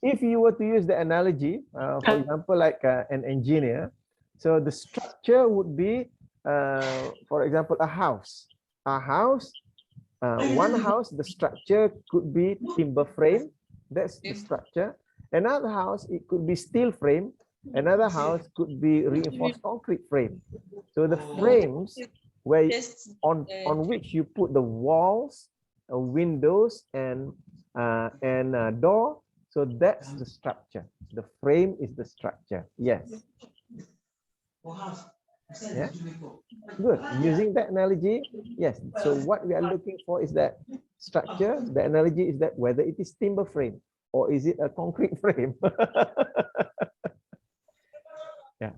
Speaker 1: if you were to use the analogy, for example, like an engineer, so the structure would be, for example, a house. A house, one house, the structure could be timber frame. That's the structure. Another house, it could be steel frame. Another house could be reinforced concrete frame. So the frames where on which you put the walls, windows, and door. So that's the structure. The frame is the structure. Yes. Yeah. Good. Using that analogy, yes. So what we are looking for is that structure. The analogy is that whether it is timber frame or is it a concrete frame. Yeah.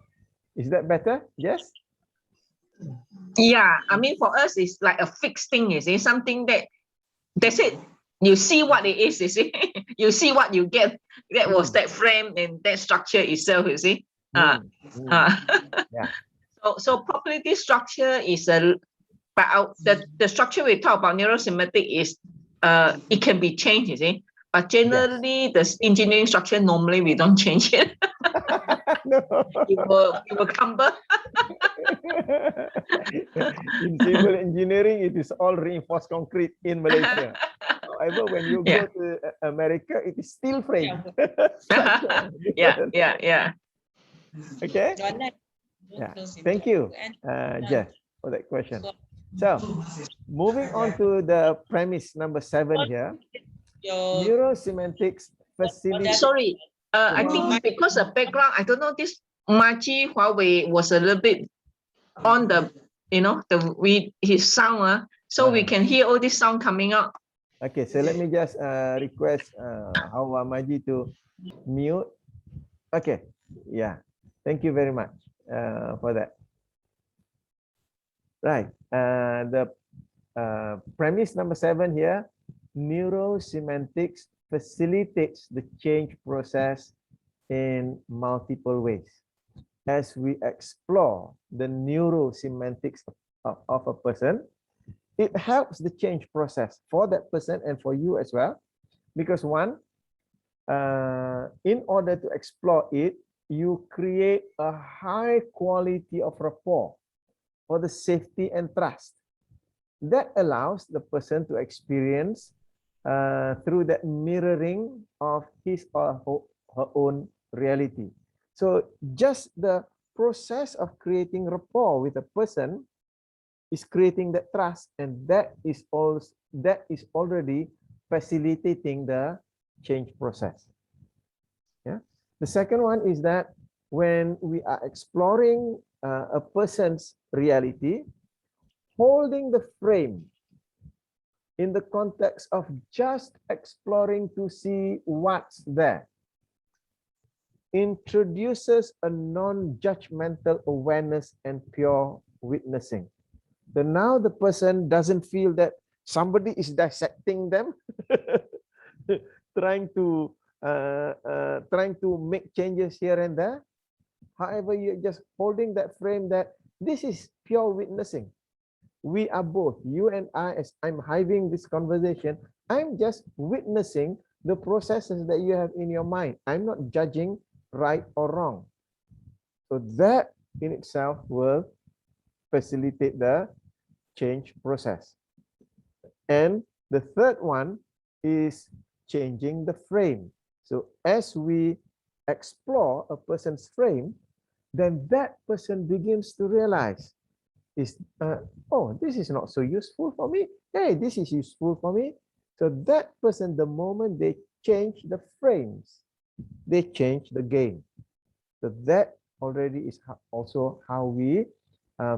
Speaker 1: Is that better? Yes.
Speaker 3: Yeah, I mean, for us, it's like a fixed thing, is it? Something that's it. You see what it is, you see? You see what you get. That was that frame and that structure itself, you see?
Speaker 1: Yeah.
Speaker 3: So property structure is the structure we talk about neurosemantic is it can be changed, you see? But generally, the engineering structure, normally we don't change it.
Speaker 1: No.
Speaker 3: It will crumble.
Speaker 1: In civil engineering, it is all reinforced concrete in Malaysia. However, when you go to America, it is steel frame.
Speaker 3: Yeah.
Speaker 1: Okay. Yeah. Thank you, Jeff, for that question. So, moving on to the premise number 7 here. Neurosemantics facilitates.
Speaker 3: Sorry, I think because of background, I don't know, this Maji Huawei was a little bit on the, his sound, so we can hear all this sound coming out.
Speaker 1: Okay, so let me just request Hawa Maji to mute. Okay, yeah, thank you very much for that. Right, the premise number 7 here, neurosemantics facilitates the change process in multiple ways. As we explore the neurosemantics of a person, it helps the change process for that person and for you as well. Because one, in order to explore it, you create a high quality of rapport for the safety and trust. That allows the person to experience through that mirroring of his or her own reality. So just the process of creating rapport with a person is creating that trust, and that is already facilitating the change process. Yeah. The second one is that when we are exploring a person's reality, holding the frame in the context of just exploring to see what's there introduces a non-judgmental awareness and pure witnessing. So now the person doesn't feel that somebody is dissecting them, trying to make changes here and there. However, you're just holding that frame that this is pure witnessing. We are both, you and I, as I'm having this conversation, I'm just witnessing the processes that you have in your mind. I'm not judging right or wrong. So that in itself will facilitate the change process. And the third one is changing the frame. So as we explore a person's frame, then that person begins to realize, oh, this is not so useful for me. Hey, this is useful for me. So that person, the moment they change the frames, they change the game. So that already is also how we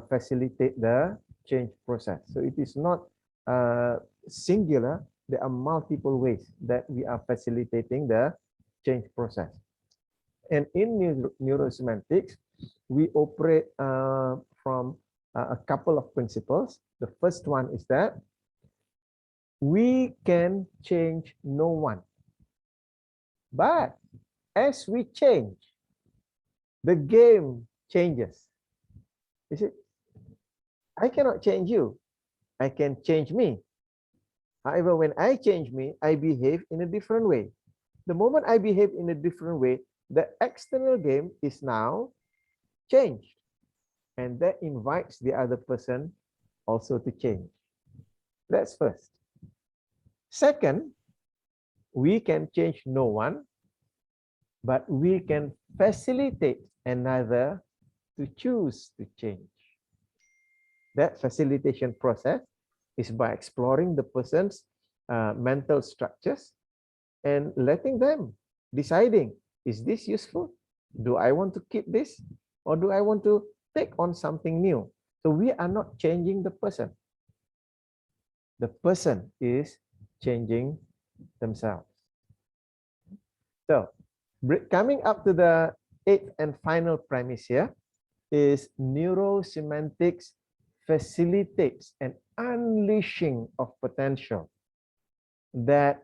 Speaker 1: facilitate the change process. So it is not singular. There are multiple ways that we are facilitating the change process. And in neurosemantics, we operate from a couple of principles. The first one is that we can change no one. But as we change, the game changes. You see, I cannot change you. I can change me. However, when I change me, I behave in a different way. The moment I behave in a different way, the external game is now changed. And that invites the other person also to change. That's first. Second, we can change no one, but we can facilitate another to choose to change. That facilitation process is by exploring the person's mental structures and letting them deciding, is this useful? Do I want to keep this? Or do I want to take on something new? So we are not changing the person. The person is changing themselves. So coming up to the eighth and final premise here is neurosemantics facilitates an unleashing of potential that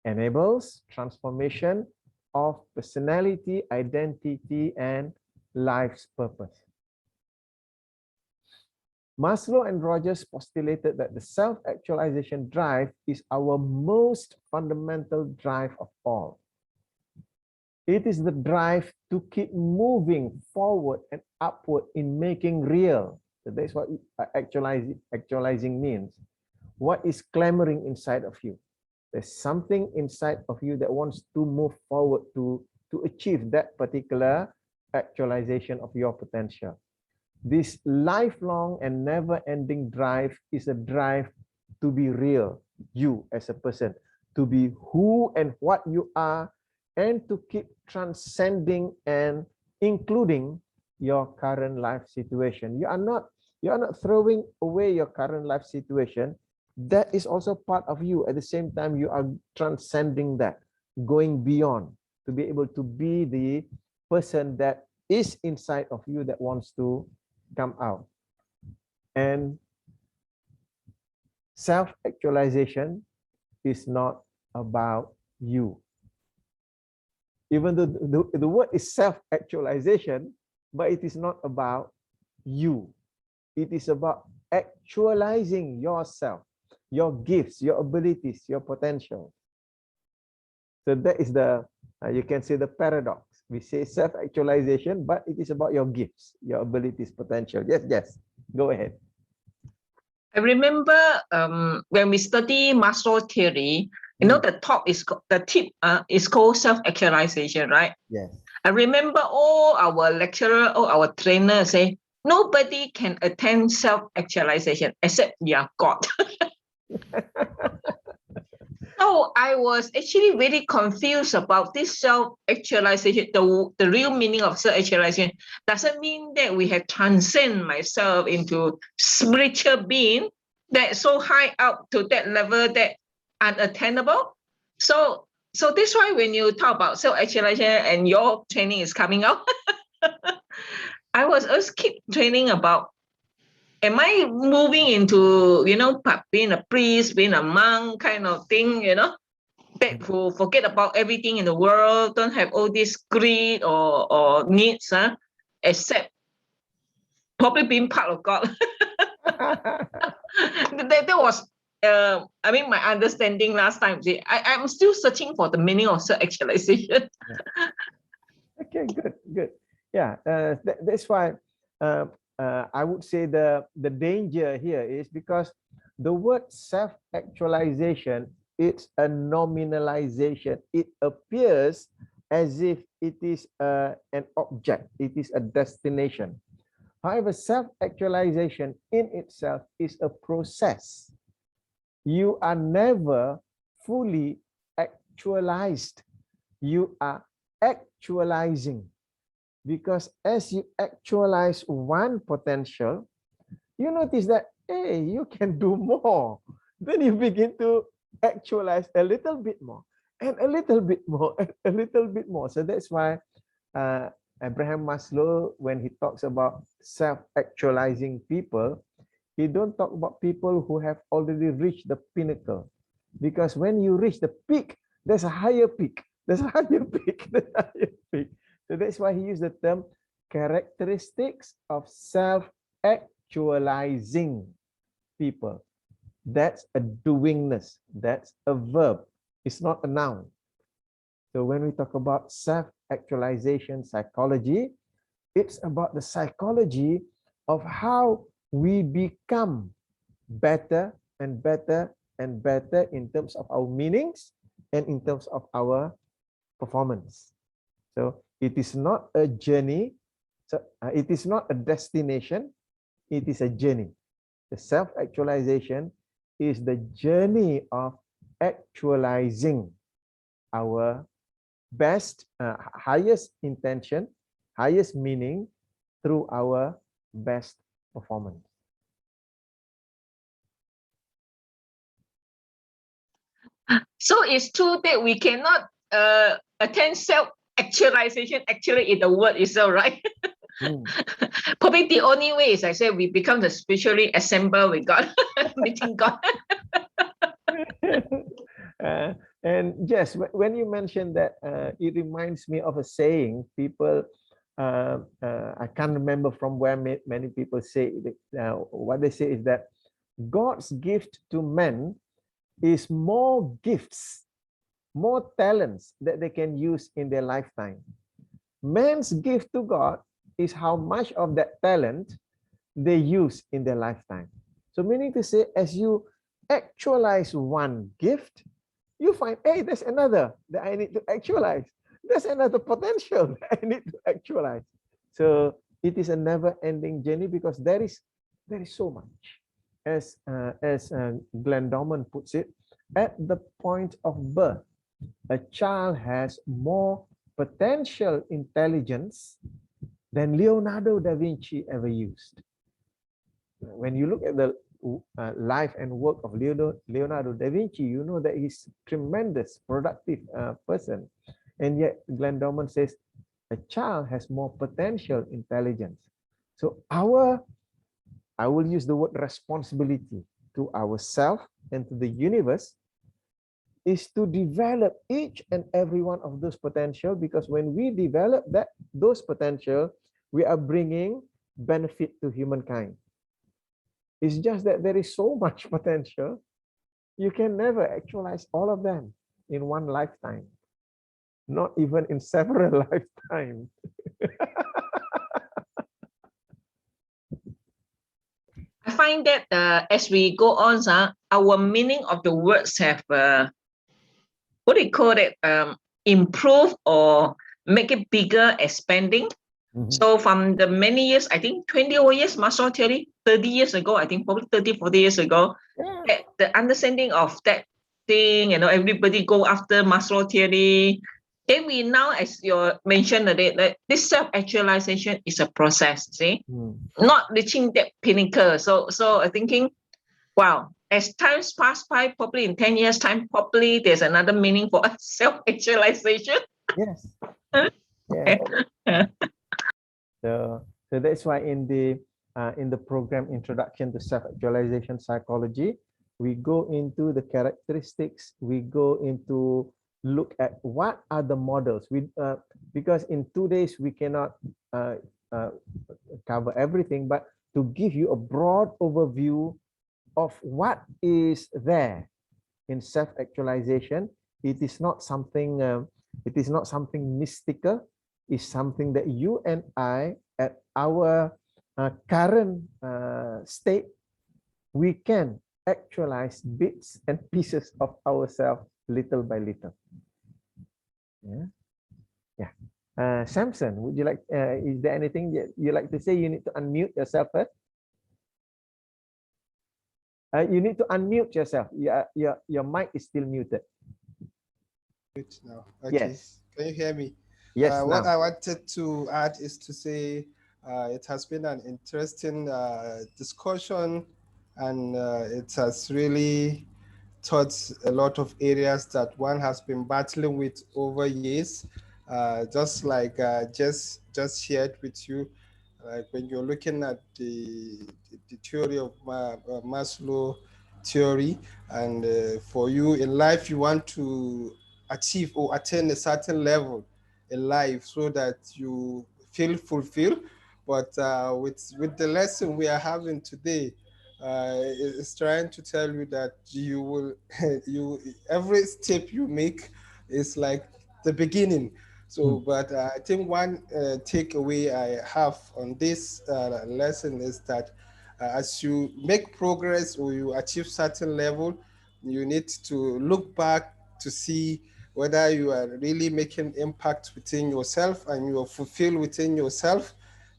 Speaker 1: enables transformation of personality, identity, and life's purpose. Maslow and Rogers postulated that the self-actualization drive is our most fundamental drive of all. It is the drive to keep moving forward and upward in making real. So that's what actualizing means. What is clamoring inside of you? There's something inside of you that wants to move forward to achieve that particular actualization of your potential. This lifelong and never-ending drive is a drive to be real, you as a person, to be who and what you are, and to keep transcending and including your current life situation. You are not throwing away your current life situation. That is also part of you. At the same time, you are transcending that, going beyond to be able to be the person that is inside of you that wants to come out. And self-actualization is not about you. Even though the word is self-actualization, but it is not about you. It is about actualizing yourself, your gifts, your abilities, your potential. So that is the, you can say the paradox. We say self-actualization, but it is about your gifts, your abilities, potential. Yes, go ahead.
Speaker 3: I remember when we study Maslow theory, you know, the tip is called self-actualization, right?
Speaker 1: Yes.
Speaker 3: I remember all our lecturer, all our trainers say, nobody can attain self-actualization except God. So I was actually very confused about this self-actualization, the real meaning of self-actualization. Does it mean that we have transcend myself into spiritual being that's so high up to that level that unattainable? So that's why when you talk about self-actualization and your training is coming out, I was always keep training about, am I moving into, you know, being a priest, being a monk kind of thing, you know, that who forget about everything in the world, don't have all this greed or needs, except probably being part of God. that was, I mean, my understanding last time. See, I'm still searching for the meaning of self-actualization.
Speaker 1: Okay, good. Yeah, that's why I would say the danger here is because the word self-actualization, it's a nominalization. It appears as if it is an object, it is a destination. However, self-actualization in itself is a process. You are never fully actualized. You are actualizing. Because as you actualize one potential, you notice that, hey, you can do more. Then you begin to actualize a little bit more, and a little bit more, and a little bit more. So that's why Abraham Maslow, when he talks about self-actualizing people, he don't talk about people who have already reached the pinnacle. Because when you reach the peak, there's a higher peak. There's a higher peak. There's a higher peak. So that's why he used the term characteristics of self-actualizing people. That's a doingness. That's a verb. It's not a noun. So when we talk about self-actualization psychology, it's about the psychology of how we become better and better and better in terms of our meanings and in terms of our performance. So it is not a journey. So it is not a destination. It is a journey. The self-actualization is the journey of actualizing our best, highest intention, highest meaning through our best performance.
Speaker 3: So it's true that we cannot attend self-actualization actually in the word itself, right? Probably the only way is I say we become the spiritually assembled with God, meeting God.
Speaker 1: And yes, when you mentioned that, it reminds me of a saying. People, I can't remember from where many people say what they say is that God's gift to men is more gifts, more talents that they can use in their lifetime. Man's gift to God is how much of that talent they use in their lifetime. So meaning to say, as you actualize one gift, you find, hey, there's another that I need to actualize. There's another potential that I need to actualize. So it is a never-ending journey because there is so much. As Glenn Dorman puts it, at the point of birth, a child has more potential intelligence than Leonardo da Vinci ever used. When you look at the life and work of Leonardo da Vinci, you know that he's a tremendous, productive person. And yet Glenn Dorman says a child has more potential intelligence. So I will use the word responsibility to ourselves and to the universe is to develop each and every one of those potential, because when we develop those potential, we are bringing benefit to humankind. It's just that there is so much potential, you can never actualize all of them in one lifetime, not even in several lifetimes.
Speaker 3: I find that as we go on, our meaning of the words have, what do you call it, improve or make it bigger, expanding. So from the many years, I think 20 over years, Maslow theory, 30 years ago, I think probably 30, 40 years ago, the understanding of that thing, everybody go after Maslow theory. Then we now, as you mentioned, that this self-actualization is a process, see, not reaching that pinnacle. So I'm thinking, wow, as times pass by, probably in 10 years time, probably there's another meaning for self-actualization.
Speaker 1: Yes. Yeah. So that's why in the program Introduction to Self-Actualization Psychology, we go into the characteristics, we go into look at what are the models. Because in 2 days we cannot cover everything, but to give you a broad overview of what is there in self-actualization. It is not something mystical. It's something that you and I, at our current state, we can actualize bits and pieces of ourselves little by little. Samson, would you like? Is there anything that you like to say? You need to unmute yourself first. You need to unmute yourself. Your mic is still muted.
Speaker 5: Now. Okay.
Speaker 1: Yes.
Speaker 5: Can you hear me?
Speaker 1: Yes.
Speaker 5: What I wanted to add is to say it has been an interesting discussion, and it has really taught a lot of areas that one has been battling with over years. Just like just shared with you, like when you're looking at the theory of Maslow theory, and for you in life, you want to achieve or attain a certain level in life so that you feel fulfilled. But with the lesson we are having today, is trying to tell you that you will, every step you make is like the beginning. So, but I think one takeaway I have on this lesson is that as you make progress or you achieve certain level, you need to look back to see whether you are really making impact within yourself and you are fulfilled within yourself.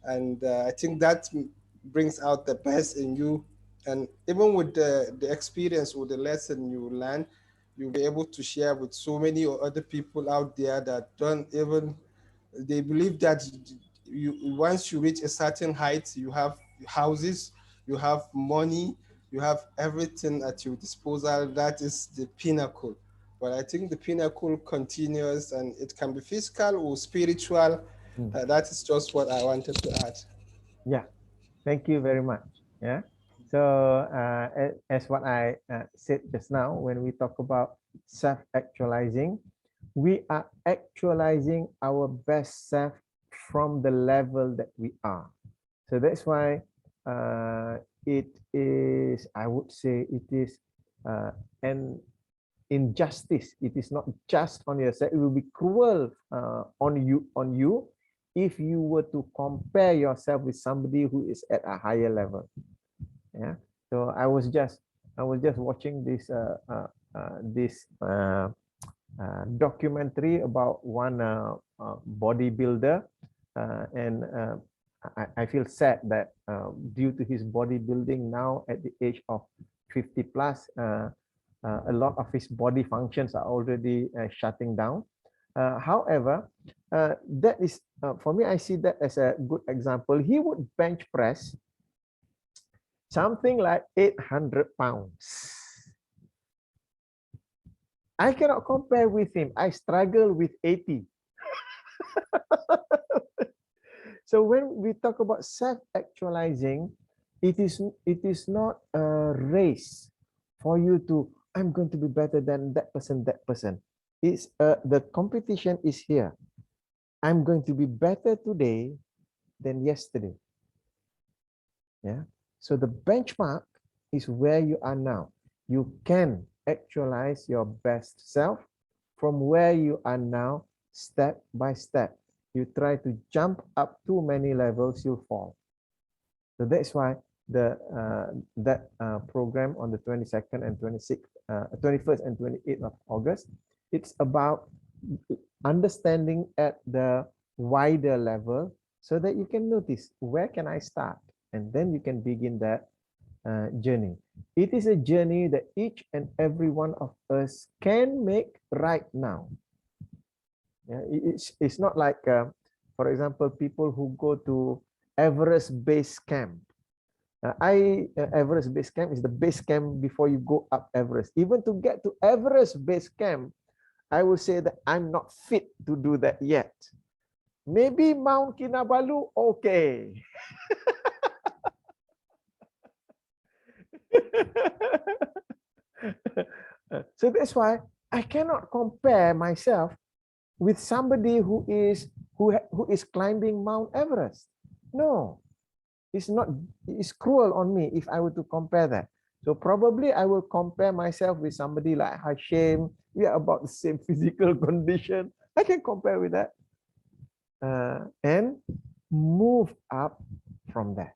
Speaker 5: And I think that brings out the best in you. And even with the experience or the lesson you learn, you'll be able to share with so many other people out there that don't even, they believe that you, once you reach a certain height, you have houses, you have money, you have everything at your disposal. That is the pinnacle. But I think the pinnacle continues, and it can be physical or spiritual. That is just what I wanted to add.
Speaker 1: Yeah, thank you very much. Yeah. So as what I said just now, when we talk about self-actualizing, we are actualizing our best self from the level that we are. So that's why it is, I would say, it is an injustice. It is not just on yourself. It will be cruel on you if you were to compare yourself with somebody who is at a higher level. Yeah. So I was just watching this documentary about one bodybuilder, and I feel sad that due to his bodybuilding now at the age of 50 plus, a lot of his body functions are already shutting down. However, that is, for me, I see that as a good example. He would bench press something like 800 pounds. I cannot compare with him. I struggle with 80. So when we talk about self-actualizing, it is not a race for you to, I'm going to be better than that person, that person. It's the competition is here. I'm going to be better today than yesterday. Yeah. So the benchmark is where you are now. You can actualize your best self from where you are now, step by step. You try to jump up too many levels, you'll fall. So that's why the program on the 22nd and 26th, 21st and 28th of August, it's about understanding at the wider level so that you can notice where can I start, and then you can begin that journey. It is a journey that each and every one of us can make right now. Yeah, it's not like, for example, people who go to Everest Base Camp. Everest Base Camp is the base camp before you go up Everest. Even to get to Everest Base Camp, I will say that I'm not fit to do that yet. Maybe Mount Kinabalu, okay. So that's why I cannot compare myself with somebody who is climbing Mount Everest. No, it's not. It's cruel on me if I were to compare that. So probably I will compare myself with somebody like Hashim. We are about the same physical condition. I can compare with that and move up from that.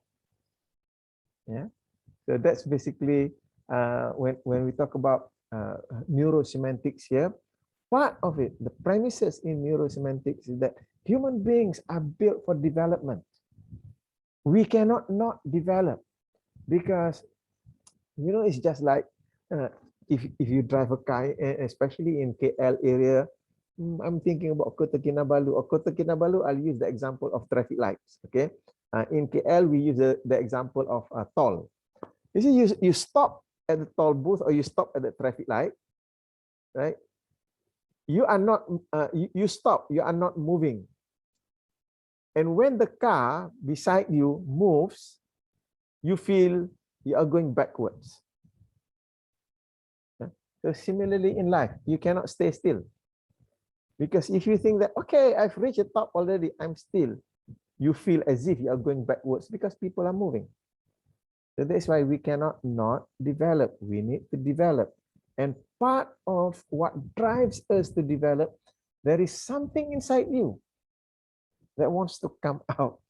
Speaker 1: Yeah. So that's basically when we talk about neurosemantics here. Part of it, the premises in neurosemantics is that human beings are built for development. We cannot not develop because, you know, it's just like if you drive a car, especially in KL area, I'm thinking about Kota Kinabalu. Or Kota Kinabalu, I'll use the example of traffic lights. Okay, in KL we use the example of toll. You see, you stop at the toll booth or you stop at the traffic light, right? You are not, you stop, you are not moving. And when the car beside you moves, you feel you are going backwards. So similarly in life, you cannot stay still. Because if you think that, okay, I've reached the top already, I'm still, you feel as if you are going backwards because people are moving. So that's why we cannot not develop. We need to develop. And part of what drives us to develop, there is something inside you that wants to come out.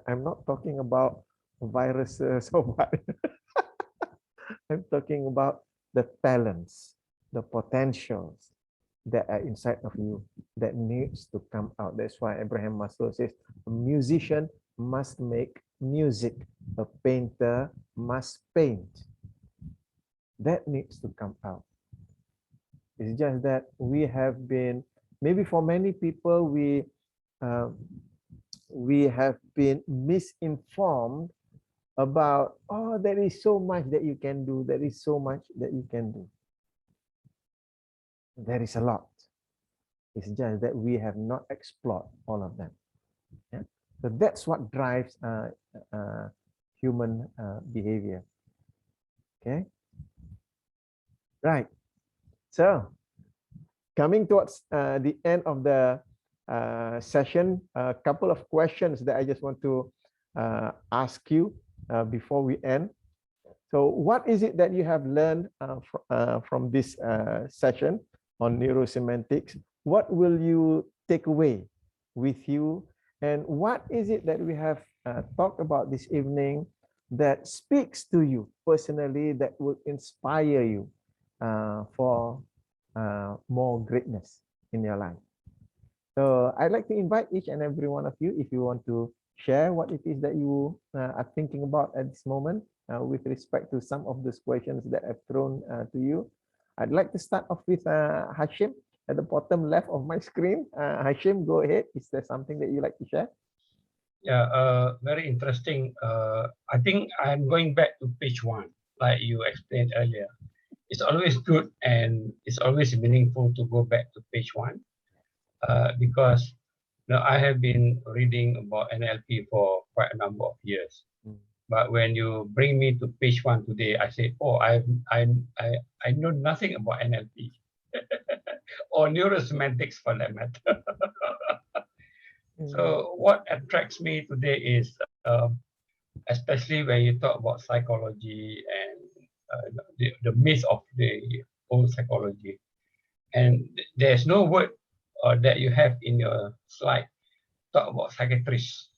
Speaker 1: I'm not talking about viruses or what. I'm talking about the talents, the potentials that are inside of you that needs to come out. That's why Abraham Maslow says a musician must make music, a painter must paint. That needs to come out. It's just that we have been, maybe for many people, we have been misinformed about, oh, there is so much that you can do. There is so much that you can do. There is a lot. It's just that we have not explored all of them. Yeah? So that's what drives human behavior. Okay. Right. So coming towards the end of the session, a couple of questions that I just want to ask you before we end. So what is it that you have learned from this session on neurosemantics? What will you take away with you? And what is it that we have talked about this evening that speaks to you personally, that will inspire you for more greatness in your life? So I'd like to invite each and every one of you, if you want to share what it is that you are thinking about at this moment with respect to some of those questions that I've thrown to you. I'd like to start off with Hashim at the bottom left of my screen. Hashim, go ahead. Is there something that you like to share?
Speaker 4: Yeah, very interesting. I think I'm going back to page 1, like you explained earlier. It's always good and it's always meaningful to go back to page 1 because I have been reading about NLP for quite a number of years. But when you bring me to page 1 today, I say, oh, I know nothing about NLP or neurosemantics for that matter. So what attracts me today is, especially when you talk about psychology and the myth of the old psychology, and there's no word that you have in your slide talk about psychiatrists.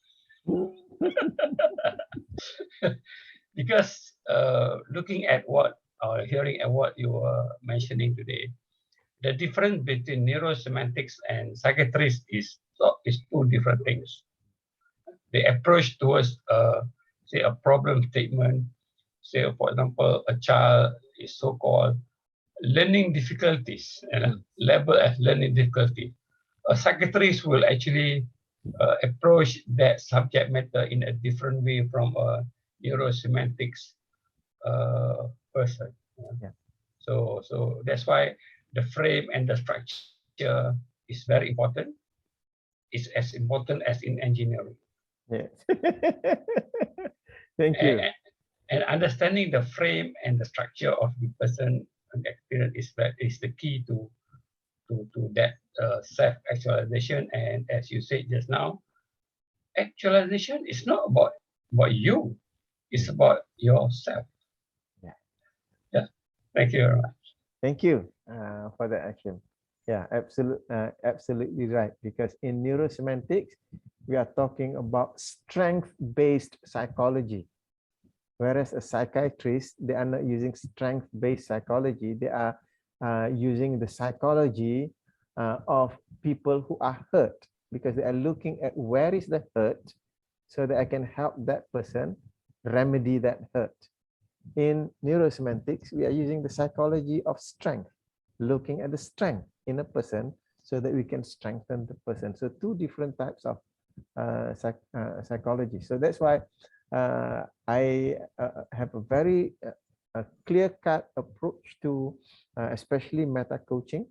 Speaker 4: Because looking at what or hearing at what you were mentioning today, the difference between neurosemantics and psychiatrists is two different things. The approach towards say a problem statement, say for example a child is so-called learning difficulties and labeled as learning difficulty. A psychiatrist will actually approach that subject matter in a different way from a neurosemantics person.
Speaker 1: Yeah.
Speaker 4: So that's why the frame and the structure is very important. It's as important as in engineering.
Speaker 1: Yes. Thank you.
Speaker 4: And understanding the frame and the structure of the person and experience is the key to that self-actualization. And as you said just now, actualization is not about you, it's about yourself. Yeah. Thank you very much.
Speaker 1: Thank you for that action. Yeah, absolutely right. Because in neurosemantics, we are talking about strength-based psychology. Whereas a psychiatrist, they are not using strength-based psychology. They are using the psychology of people who are hurt, because they are looking at where is the hurt so that I can help that person remedy that hurt. In neurosemantics, we are using the psychology of strength, looking at the strength in a person so that we can strengthen the person. So two different types of psychology. So that's why I have a very clear-cut approach to especially meta coaching.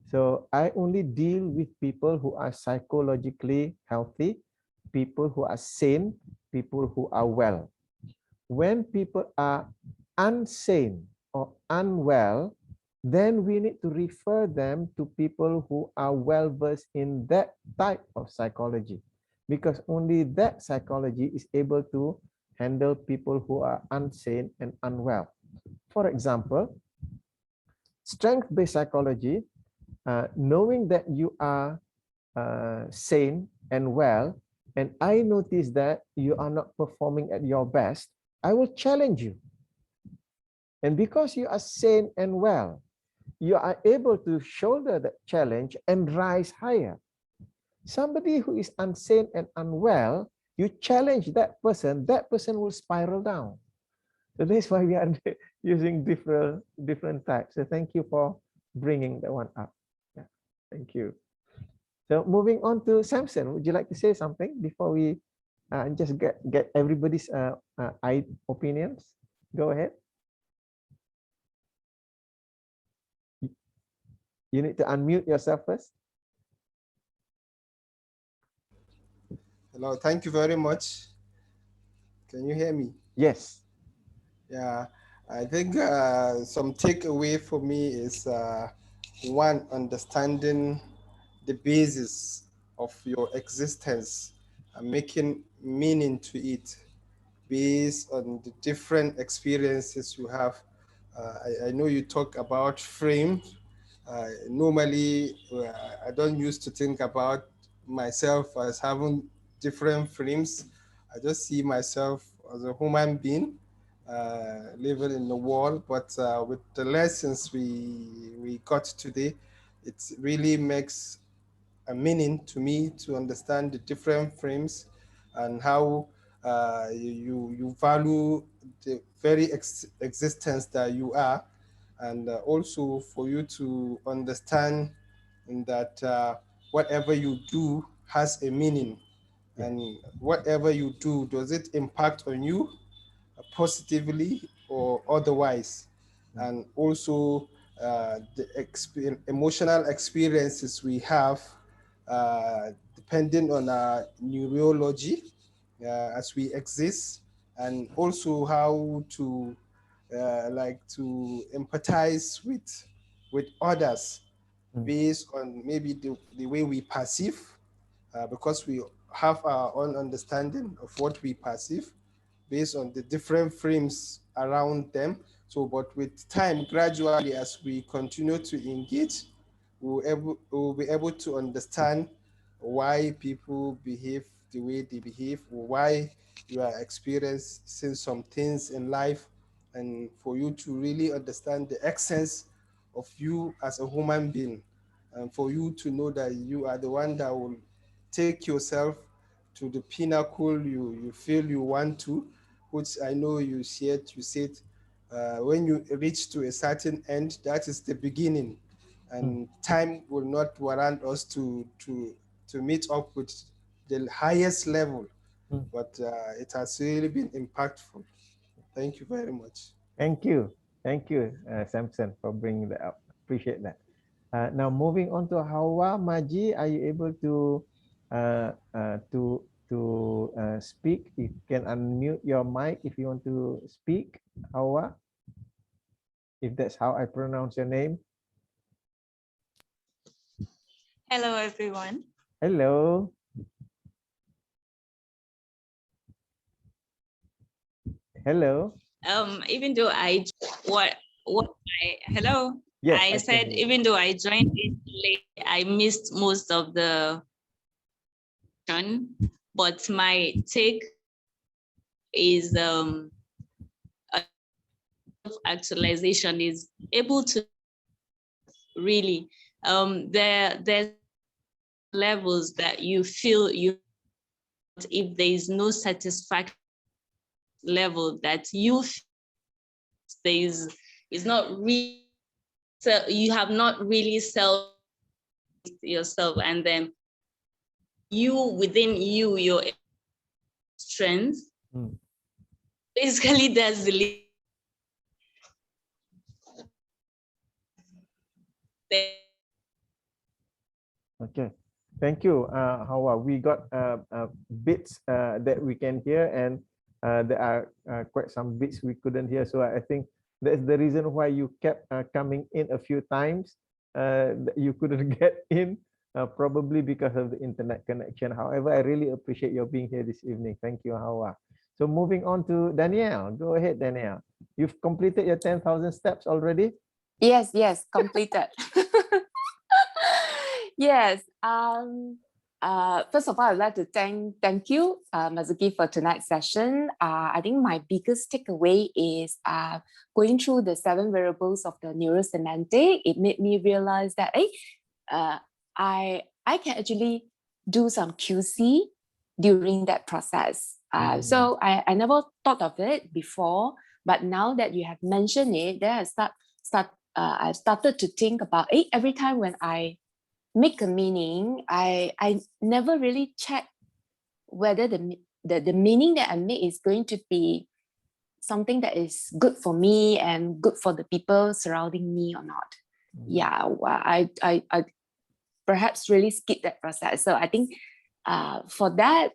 Speaker 1: So I only deal with people who are psychologically healthy, people who are sane, people who are well. When people are unsane or unwell, then we need to refer them to people who are well versed in that type of psychology, because only that psychology is able to handle people who are unsane and unwell. For example, strength-based psychology, knowing that you are sane and well, and I notice that you are not performing at your best, I will challenge you. And because you are sane and well, you are able to shoulder that challenge and rise higher. Somebody who is insane and unwell, you challenge that person will spiral down. So that's why we are using different types. So thank you for bringing that one up. Yeah, thank you. So moving on to Samson, would you like to say something before we just get everybody's opinions? Go ahead. You need to unmute yourself first.
Speaker 5: Hello, thank you very much. Can you hear me?
Speaker 1: Yes.
Speaker 5: Yeah, I think some takeaway for me is one, understanding the basis of your existence and making meaning to it based on the different experiences you have. I know you talk about frames. Normally, I don't used to think about myself as having different frames. I just see myself as a human being living in the world. But with the lessons we got today, it really makes a meaning to me to understand the different frames and how you value the very existence that you are, and also for you to understand that whatever you do has a meaning, and whatever you do, does it impact on you positively or otherwise, and also the emotional experiences we have depending on our neurology as we exist, and also how to like to empathize with others based on maybe the way we perceive, because we have our own understanding of what we perceive based on the different frames around them. So, but with time, gradually, as we continue to engage, we'll be able to understand why people behave the way they behave, or why you are experiencing some things in life, and for you to really understand the essence of you as a human being, and for you to know that you are the one that will take yourself to the pinnacle you feel you want to, which I know you shared. You said when you reach to a certain end, that is the beginning, and time will not warrant us to meet up with the highest level, but it has really been impactful. Thank you very much.
Speaker 1: Thank you, Samson, for bringing that up. Appreciate that. Now moving on to Hawa. Maji, are you able to speak? You can unmute your mic if you want to speak, Hawa, if that's how I pronounce your name.
Speaker 6: Hello, everyone.
Speaker 1: Hello. Hello.
Speaker 6: Even though hello.
Speaker 1: Yes,
Speaker 6: I said even though I joined it late, I missed most of the but my take is self-actualization is able to really there's levels that you feel you, if there is no satisfaction level that you feel, is not really, so you have not really self yourself, and then you within you, your strength basically that's the
Speaker 1: okay. Thank you, Hawa. We got bits that we can hear, and there are quite some bits we couldn't hear. So I think that's the reason why you kept coming in a few times. You couldn't get in, probably because of the internet connection. However, I really appreciate your being here this evening. Thank you, Hawa. So moving on to Danielle. Go ahead, Danielle. You've completed your 10,000 steps already?
Speaker 2: Yes, completed. Yes. First of all, I'd like to thank you, Mazuki, for tonight's session. I think my biggest takeaway is going through the 7 variables of the neurosemantic. It made me realize that I can actually do some QC during that process. So I never thought of it before, but now that you have mentioned it, then I started to think about every time when I make a meaning, I never really check whether the meaning that I make is going to be something that is good for me and good for the people surrounding me or not. Yeah, I perhaps really skip that process. So I think for that,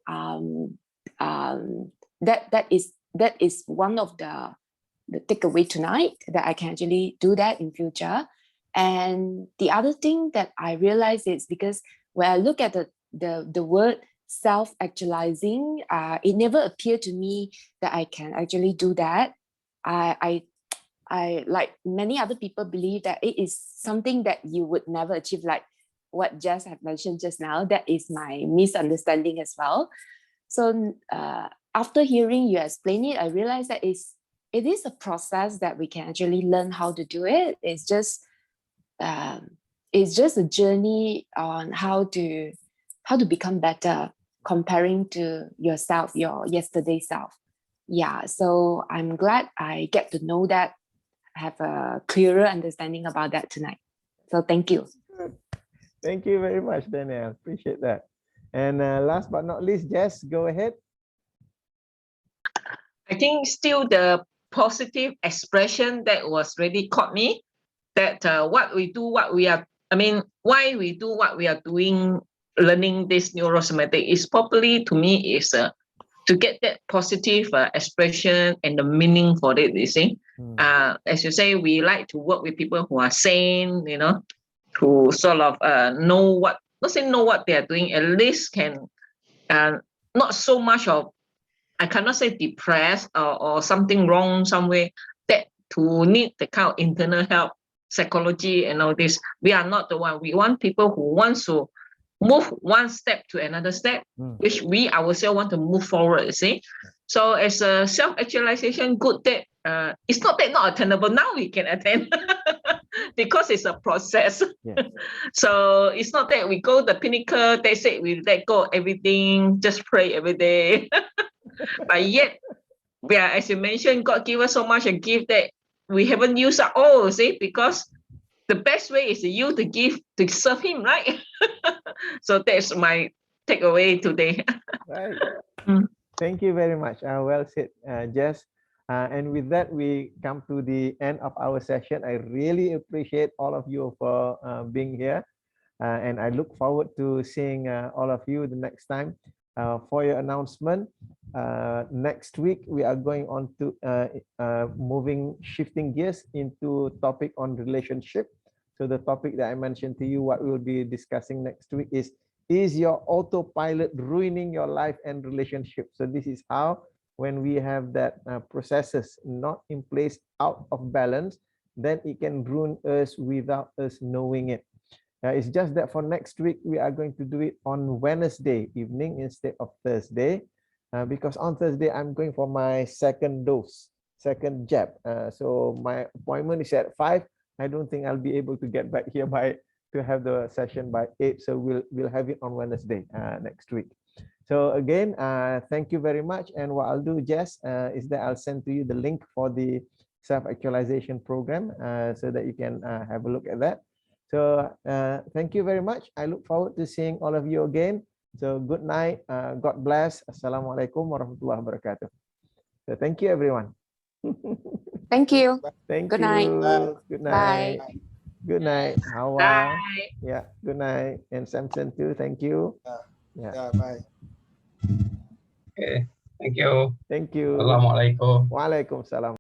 Speaker 2: that is one of the takeaway tonight, that I can actually do that in future. And the other thing that I realize is because when I look at the word self-actualizing, it never appeared to me that I can actually do that. I like many other people believe that it is something that you would never achieve, like what Jess had mentioned just now. That is my misunderstanding as well. So after hearing you explain it, I realized that it is a process that we can actually learn how to do it. It's just a journey on how to become better, comparing to yourself, your yesterday self. Yeah, so I'm glad I get to know that, have a clearer understanding about that tonight. So thank you.
Speaker 1: Thank you very much, Danielle. Appreciate that. And last but not least, Jess, go ahead.
Speaker 3: I think still the positive expression that was really caught me, that what we do, why we do what we are doing, learning this neurosemantic is probably, to me, is to get that positive expression and the meaning for it, you see. As you say, we like to work with people who are sane, who sort of know what they are doing, at least can not so much of, I cannot say depressed or something wrong somewhere, that to need the kind of internal help, psychology and all this. We are not the one. We want people who want to move one step to another step, which we ourselves want to move forward, you see. So as a self-actualization, good that it's not that not attainable. Now we can attain because it's a process. So it's not that we go the pinnacle, that's it, we let go of everything, just pray every day. But yet, as you mentioned, God gave us so much a gift that we haven't used at all, see, because the best way is you to give, to serve Him, right? So that's my takeaway today.
Speaker 1: Right. Thank you very much. Well said, Jess. And with that, we come to the end of our session. I really appreciate all of you for being here. And I look forward to seeing all of you the next time. For your announcement, next week we are going on to shifting gears into topic on relationship. So the topic that I mentioned to you, what we will be discussing next week is your autopilot ruining your life and relationship? So this is how, when we have that processes not in place, out of balance, then it can ruin us without us knowing it. It's just that for next week, we are going to do it on Wednesday evening instead of Thursday, because on Thursday, I'm going for my second jab. So my appointment is at 5. I don't think I'll be able to get back here to have the session by 8. So we'll have it on Wednesday next week. So again, thank you very much. And what I'll do, Jess, is that I'll send to you the link for the self-actualization program so that you can have a look at that. So thank you very much. I look forward to seeing all of you again. So good night. God bless. Assalamualaikum warahmatullahi wabarakatuh. So thank you, everyone.
Speaker 2: Thank you.
Speaker 1: Thank
Speaker 2: Good
Speaker 1: you.
Speaker 2: night.
Speaker 1: Good night.
Speaker 2: Bye.
Speaker 1: Good night. Hawa.
Speaker 3: Bye.
Speaker 1: Yeah. Good night. And Samson too. Thank you.
Speaker 5: Yeah, bye.
Speaker 4: Okay. Thank you.
Speaker 1: Thank you.
Speaker 4: Assalamualaikum.
Speaker 1: Waalaikumsalam.